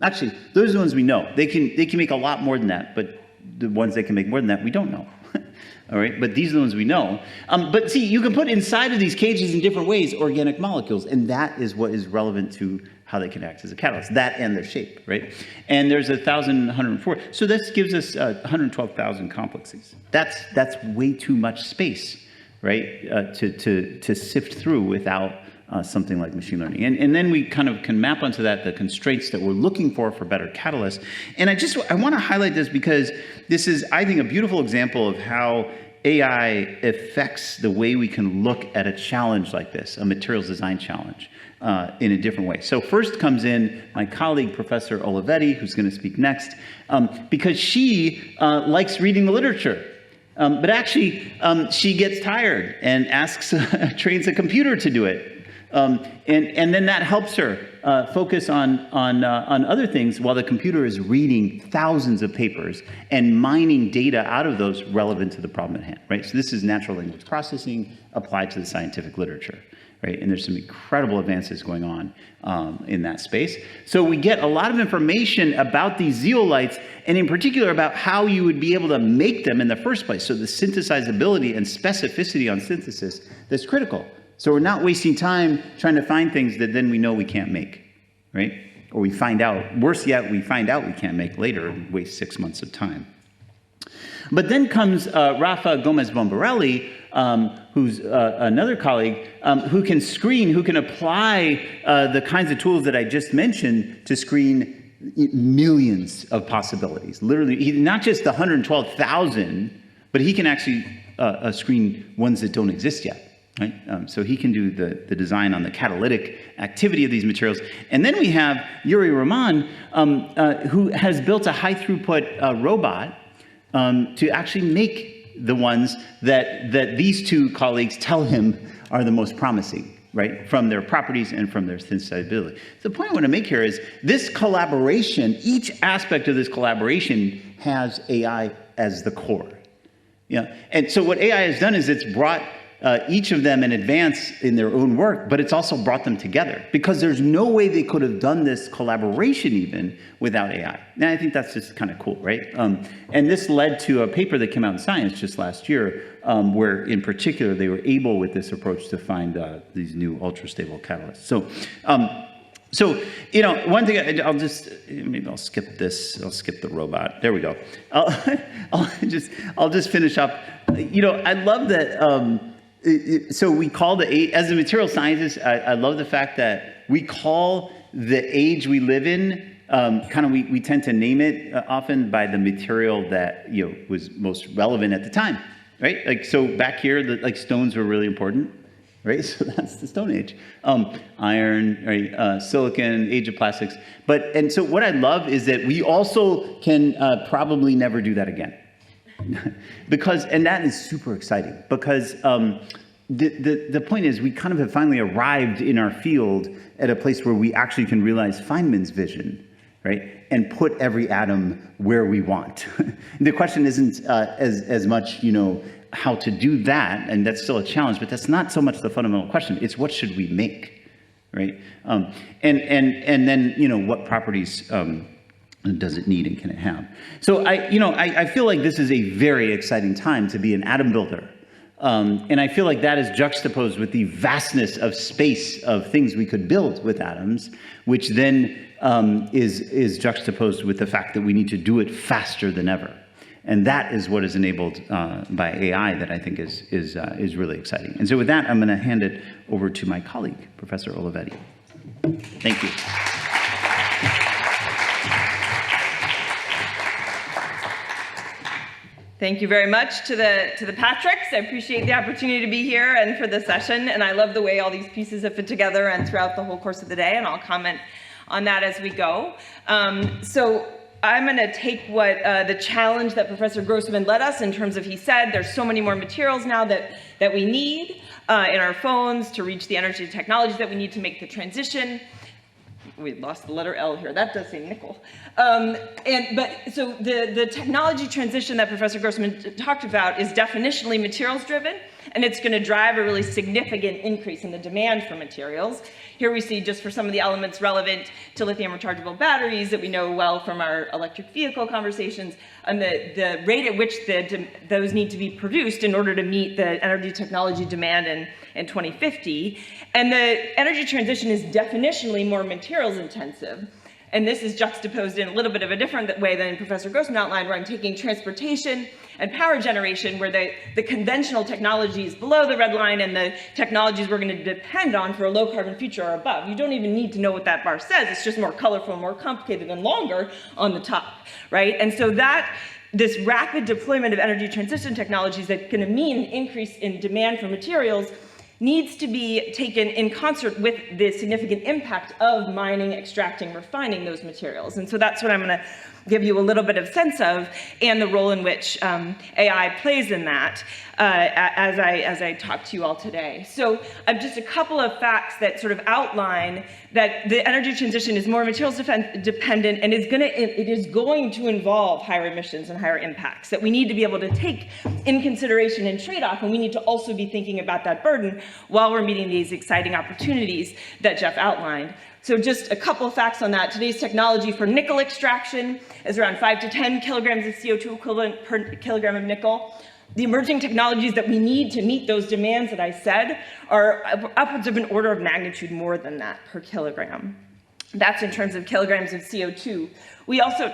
Actually, those are the ones we know. They can make a lot more than that, but the ones they can make more than that, we don't know. All right, but these are the ones we know. But see, you can put inside of these cages in different ways organic molecules, and that is what is relevant to how they can act as a catalyst, that and their shape, right? And there's 1,104. So this gives us 112,000 complexes. That's way too much space, right, to sift through without something like machine learning. And then we kind of can map onto that the constraints that we're looking for better catalysts. And I want to highlight this because this is, I think, a beautiful example of how AI affects the way we can look at a challenge like this, a materials design challenge, in a different way. So first comes in my colleague, Professor Olivetti, who's going to speak next, because she likes reading the literature. But actually, she gets tired and trains a computer to do it. And then that helps her focus on other things while the computer is reading thousands of papers and mining data out of those relevant to the problem at hand, right? So this is natural language processing applied to the scientific literature, right? And there's some incredible advances going on in that space. So we get a lot of information about these zeolites, and in particular about how you would be able to make them in the first place. So the synthesizability and specificity on synthesis that's critical. So we're not wasting time trying to find things that then we know we can't make, right? Or we find out, worse yet, we find out we can't make later and waste 6 months of time. But then comes Rafa Gomez-Bombarelli, who's another colleague, who can screen, who can apply the kinds of tools that I just mentioned to screen millions of possibilities. Literally, not just the 112,000, but he can actually screen ones that don't exist yet. Right? So he can do the design on the catalytic activity of these materials. And then we have Yuri Rahman, who has built a high throughput robot to actually make the ones that these two colleagues tell him are the most promising, right? From their properties and from their synthesizability. The point I want to make here is this collaboration, each aspect of this collaboration has AI as the core. Yeah. And so what AI has done is it's brought each of them in advance in their own work, but it's also brought them together because there's no way they could have done this collaboration even without AI. And I think that's just kind of cool, right? And this led to a paper that came out in Science just last year, where in particular they were able with this approach to find these new ultra-stable catalysts. So, you know, one thing maybe I'll skip this. I'll skip the robot. There we go. I'll just finish up. You know, I love that. So we call as a material scientist, I love the fact that we call the age we live in, we tend to name it often by the material that, you know, was most relevant at the time, right? Like, so back here, like stones were really important, right? So that's the Stone Age. Iron, right? Silicon, age of plastics. And so what I love is that we also can probably never do that again. And that is super exciting because the point is we kind of have finally arrived in our field at a place where we actually can realize Feynman's vision, right? And put every atom where we want. The question isn't as much, you know, how to do that, and that's still a challenge, but that's not so much the fundamental question. It's what should we make, right? And then, you know, what properties does it need and can it have? So I feel like this is a very exciting time to be an atom builder. And I feel like that is juxtaposed with the vastness of space of things we could build with atoms, which then is juxtaposed with the fact that we need to do it faster than ever. And that is what is enabled by AI that I think is really exciting. And so with that, I'm going to hand it over to my colleague, Professor Olivetti. Thank you. Thank you very much to the Patricks. I appreciate the opportunity to be here and for the session. And I love the way all these pieces have fit together and throughout the whole course of the day. And I'll comment on that as we go. So I'm going to take what the challenge that Professor GROSSMAN led us in terms of, he said, there's so many more materials now that we need in our phones to reach the energy technologies that we need to make the transition. We lost the letter L here. That does say nickel. So the technology transition that Professor GROSSMAN talked about is definitionally materials driven, and it's going to drive a really significant increase in the demand for materials. Here we see just for some of the elements relevant to lithium rechargeable batteries that we know well from our electric vehicle conversations, and the rate at which those need to be produced in order to meet the energy technology demand in 2050. And the energy transition is definitionally more materials intensive. And this is juxtaposed in a little bit of a different way than Professor Grossman outlined, where I'm taking transportation and power generation, where the conventional technologies below the red line and the technologies we're going to depend on for a low carbon future are above. You don't even need to know what that bar says. It's just more colorful, more complicated, and longer on the top, right? And so this rapid deployment of energy transition technologies that's going to mean an increase in demand for materials needs to be taken in concert with the significant impact of mining, extracting, refining those materials. And so that's what I'm going to give you a little bit of sense of, and the role in which AI plays in that as I talk to you all today. So just a couple of facts that sort of outline that the energy transition is more materials dependent, and it is going to involve higher emissions and higher impacts that we need to be able to take in consideration and trade-off, and we need to also be thinking about that burden while we're meeting these exciting opportunities that Jeff outlined. So just a couple of facts on that. Today's technology for nickel extraction is around 5 to 10 kilograms of CO2 equivalent per kilogram of nickel. The emerging technologies that we need to meet those demands that I said are upwards of an order of magnitude more than that per kilogram. That's in terms of kilograms of CO2. We also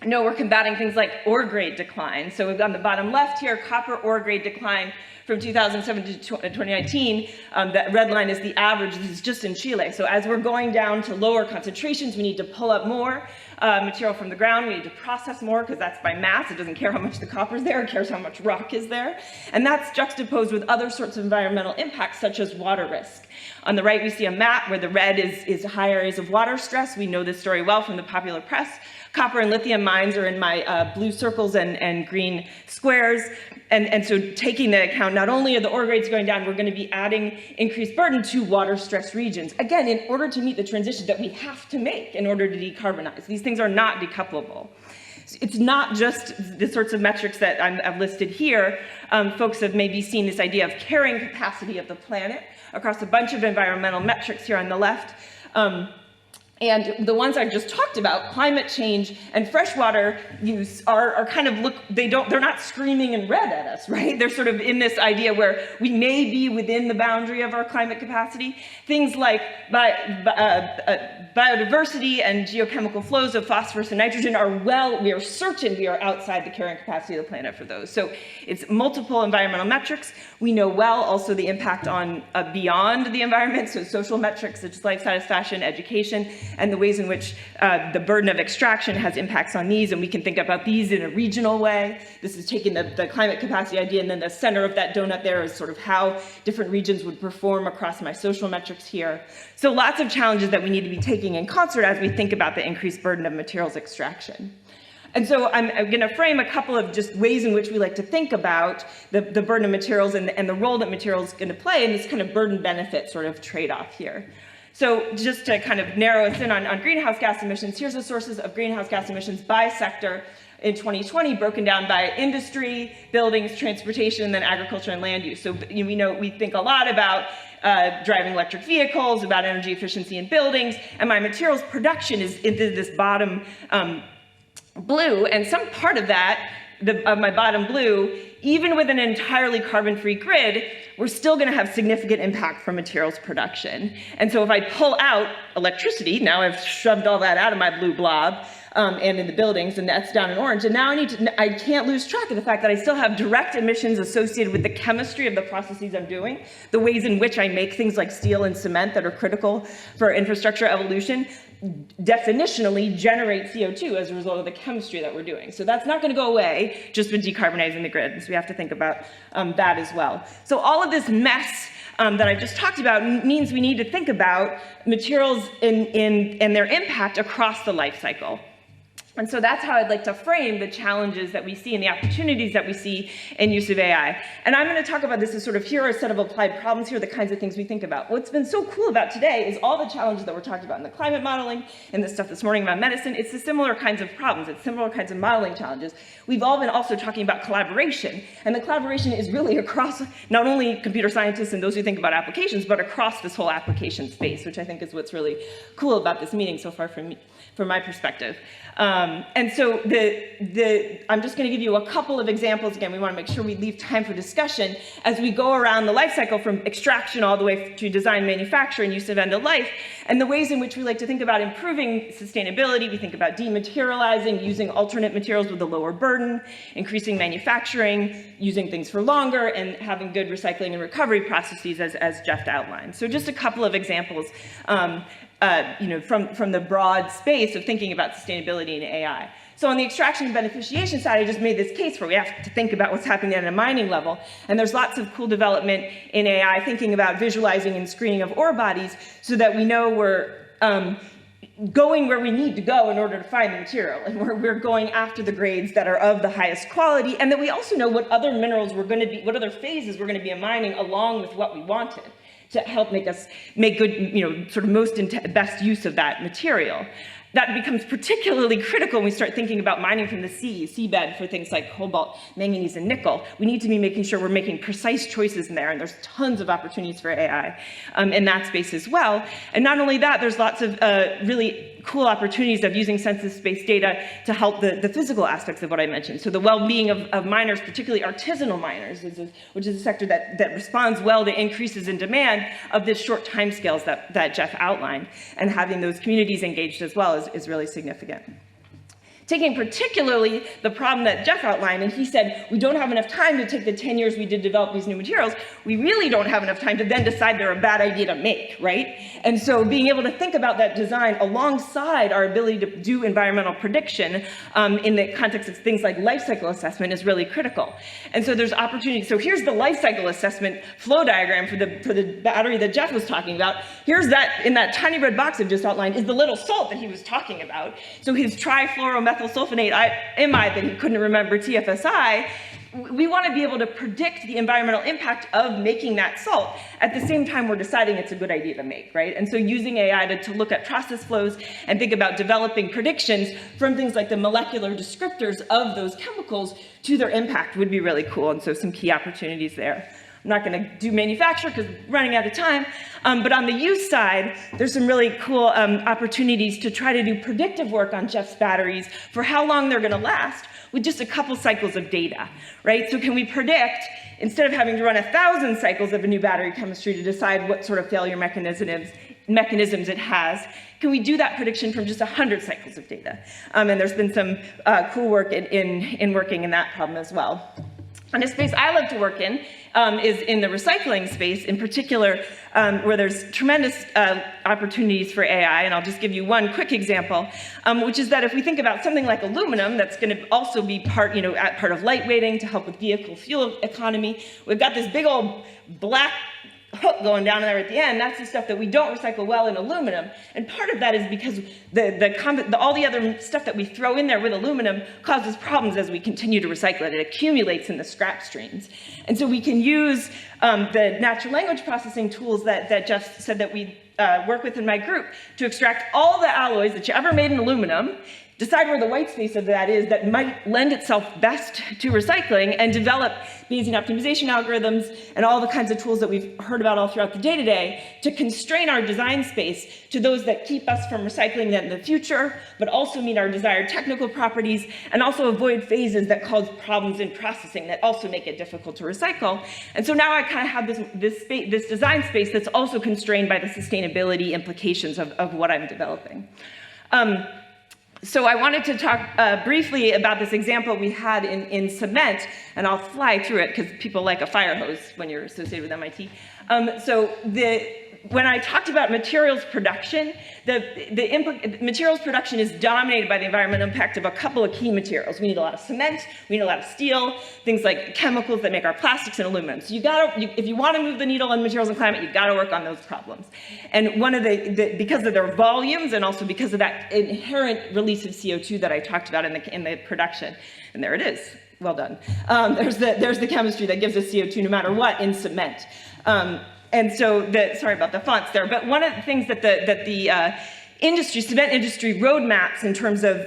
know we're combating things like ore grade decline. So on the bottom left here, copper ore grade decline from 2007 to 2019, that red line is the average. This is just in Chile. So as we're going down to lower concentrations, we need to pull up more material from the ground. We need to process more because that's by mass. It doesn't care how much the copper is there. It cares how much rock is there. And that's juxtaposed with other sorts of environmental impacts, such as water risk. On the right, we see a map where the red is high areas of water stress. We know this story well from the popular press. Copper and lithium mines are in my blue circles and green squares. And so taking into account, not only are the ore grades going down, we're going to be adding increased burden to water-stressed regions. Again, in order to meet the transition that we have to make in order to decarbonize. These things are not decouplable. It's not just the sorts of metrics that I've listed here. Folks have maybe seen this idea of carrying capacity of the planet across a bunch of environmental metrics here on the left. And the ones I've just talked about, climate change and freshwater use, are kind of they're not screaming in red at us, right? They're sort of in this idea where we may be within the boundary of our climate capacity. Things like biodiversity and geochemical flows of phosphorus and nitrogen we are certain we are outside the carrying capacity of the planet for those. So it's multiple environmental metrics. We know well also the impact on beyond the environment, so social metrics such as life satisfaction, education, and the ways in which the burden of extraction has impacts on these, and we can think about these in a regional way. This is taking the climate capacity idea, and then the center of that donut there is sort of how different regions would perform across my social metrics here. So lots of challenges that we need to be taking in concert as we think about the increased burden of materials extraction. And so I'm going to frame a couple of just ways in which we like to think about the burden of materials and the role that materials is going to play in this kind of burden-benefit sort of trade-off here. So just to kind of narrow us in on greenhouse gas emissions, here's the sources of greenhouse gas emissions by sector in 2020, broken down by industry, buildings, transportation, and then agriculture and land use. So we think a lot about driving electric vehicles, about energy efficiency in buildings, and my materials production is into this bottom blue, and some part of that, of my bottom blue, even with an entirely carbon-free grid, we're still going to have significant impact from materials production. And so if I pull out electricity, now I've shoved all that out of my blue blob, and in the buildings, and that's down in orange. And now I can't lose track of the fact that I still have direct emissions associated with the chemistry of the processes I'm doing, the ways in which I make things like steel and cement that are critical for infrastructure evolution, definitionally generate CO2 as a result of the chemistry that we're doing. So that's not going to go away just with decarbonizing the grid. So we have to think about that as well. So all of this mess that I just talked about means we need to think about materials and their impact across the life cycle. And so that's how I'd like to frame the challenges that we see and the opportunities that we see in use of AI. And I'm going to talk about this as sort of, here are a set of applied problems, here are the kinds of things we think about. What's been so cool about today is all the challenges that we're talking about in the climate modeling and the stuff this morning about medicine. It's the similar kinds of problems. It's similar kinds of modeling challenges. We've all been also talking about collaboration. And the collaboration is really across not only computer scientists and those who think about applications, but across this whole application space, which I think is what's really cool about this meeting so far from my perspective. And so I'm just going to give you a couple of examples. Again, we want to make sure we leave time for discussion as we go around the life cycle from extraction all the way to design, manufacture, and use of end of life, and the ways in which we like to think about improving sustainability. We think about dematerializing, using alternate materials with a lower burden, increasing manufacturing, using things for longer, and having good recycling and recovery processes, as Jeff outlined. So just a couple of examples from the broad space of thinking about sustainability in AI. So on the extraction and beneficiation side, I just made this case where we have to think about what's happening at a mining level. And there's lots of cool development in AI, thinking about visualizing and screening of ore bodies so that we know we're going where we need to go in order to find the material. And we're going after the grades that are of the highest quality, and that we also know what other minerals we're going to be, what other phases we're going to be mining along with what we wanted, to help make us make good, sort of best use of that material. That becomes particularly critical when we start thinking about mining from the seabed for things like cobalt, manganese, and nickel. We need to be making sure we're making precise choices in there, and there's tons of opportunities for AI in that space as well. And not only that, there's lots of really cool opportunities of using census-based data to help the physical aspects of what I mentioned. So the well-being of miners, particularly artisanal miners, which is a sector that responds well to increases in demand of the short timescales that Jeff outlined, and having those communities engaged as well is really significant. Taking particularly the problem that Jeff outlined, and he said, we don't have enough time to take the 10 years we did develop these new materials. We really don't have enough time to then decide they're a bad idea to make, right? And so being able to think about that design alongside our ability to do environmental prediction in the context of things like life cycle assessment is really critical. And so there's opportunity. So here's the life cycle assessment flow diagram for the battery that Jeff was talking about. Here's that, in that tiny red box I've just outlined, is the little salt that he was talking about. So his trifluoromethyl sulfonate imide that he couldn't remember, TFSI, we want to be able to predict the environmental impact of making that salt at the same time we're deciding it's a good idea to make, right? And so using AI to look at process flows and think about developing predictions from things like the molecular descriptors of those chemicals to their impact would be really cool. And so some key opportunities there. I'm not going to do manufacture because we're running out of time, but on the use side, there's some really cool opportunities to try to do predictive work on Jeff's batteries for how long they're going to last with just a couple cycles of data, right? So can we predict, instead of having to run 1,000 cycles of a new battery chemistry to decide what sort of failure mechanisms it has, can we do that prediction from just 100 cycles of data? And there's been some cool work in working in that problem as well. And a space I love to work in is in the recycling space, in particular, where there's tremendous opportunities for AI. And I'll just give you one quick example, which is that if we think about something like aluminum, that's going to also be part of lightweighting to help with vehicle fuel economy. We've got this big old black hook going down there at the end. That's the stuff that we don't recycle well in aluminum. And part of that is because all the other stuff that we throw in there with aluminum causes problems as we continue to recycle it. It accumulates in the scrap streams. And so we can use the natural language processing tools that Jeff said that we work with in my group to extract all the alloys that you ever made in aluminum, decide where the white space of that is that might lend itself best to recycling, and develop Bayesian optimization algorithms and all the kinds of tools that we've heard about all throughout the day today to constrain our design space to those that keep us from recycling that in the future, but also meet our desired technical properties, and also avoid phases that cause problems in processing that also make it difficult to recycle. And so now I kind of have this design space that's also constrained by the sustainability implications of what I'm developing. So I wanted to talk briefly about this example we had in cement, and I'll fly through it because people like a fire hose when you're associated with MIT. When I talked about materials production, materials production is dominated by the environmental impact of a couple of key materials. We need a lot of cement, we need a lot of steel, things like chemicals that make our plastics and aluminum. So if you want to move the needle in materials and climate, you've got to work on those problems. And because of their volumes and also because of that inherent release of CO2 that I talked about in the production, and there it is. Well done. There's the chemistry that gives us CO2 no matter what in cement. And so, sorry about the fonts there, but one of the things that the cement industry roadmaps in terms of,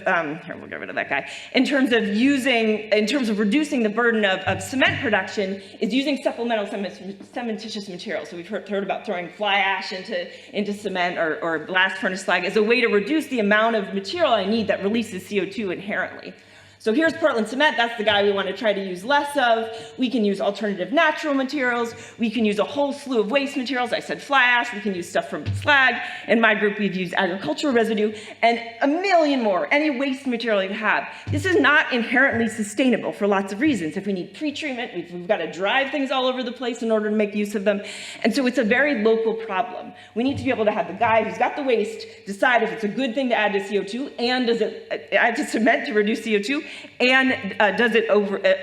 here, we'll get rid of that guy, in terms of reducing the burden of cement production is using supplemental cementitious materials. So we've heard about throwing fly ash into cement or blast furnace slag as a way to reduce the amount of material I need that releases CO2 inherently. So here's Portland cement. That's the guy we want to try to use less of. We can use alternative natural materials. We can use a whole slew of waste materials. I said fly ash. We can use stuff from slag. In my group, we've used agricultural residue and a million more, any waste material you have. This is not inherently sustainable for lots of reasons. If we need pretreatment, we've got to drive things all over the place in order to make use of them. And so it's a very local problem. We need to be able to have the guy who's got the waste decide if it's a good thing to add to CO2 and does it add to cement to reduce CO2, and does it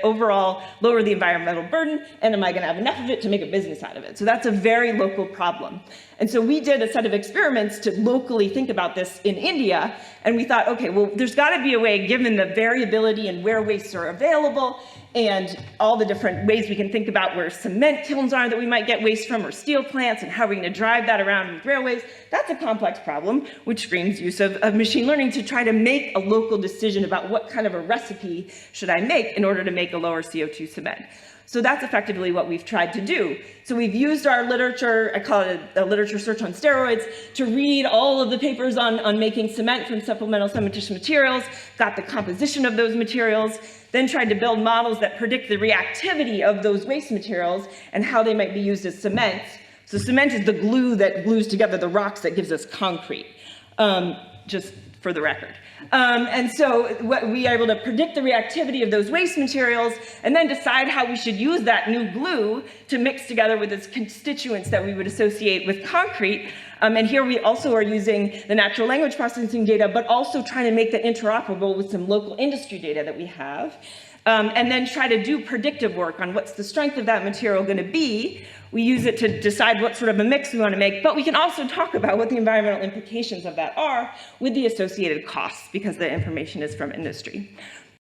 overall lower the environmental burden, and am I going to have enough of it to make a business out of it? So that's a very local problem. And so we did a set of experiments to locally think about this in India, and we thought, okay, well, there's got to be a way, given the variability in where wastes are available, and all the different ways we can think about where cement kilns are that we might get waste from, or steel plants, and how we're going to drive that around with railways. That's a complex problem, which screams use of machine learning to try to make a local decision about what kind of a recipe should I make in order to make a lower CO2 cement. So that's effectively what we've tried to do. So we've used our literature, I call it a literature search on steroids, to read all of the papers on making cement from supplemental cementitious materials, got the composition of those materials, then tried to build models that predict the reactivity of those waste materials and how they might be used as cement. So cement is the glue that glues together the rocks that gives us concrete, just for the record. And so we are able to predict the reactivity of those waste materials and then decide how we should use that new glue to mix together with its constituents that we would associate with concrete. And here we also are using the natural language processing data, but also trying to make that interoperable with some local industry data that we have. And then try to do predictive work on what's the strength of that material going to be. We use it to decide what sort of a mix we want to make, but we can also talk about what the environmental implications of that are with the associated costs, because the information is from industry.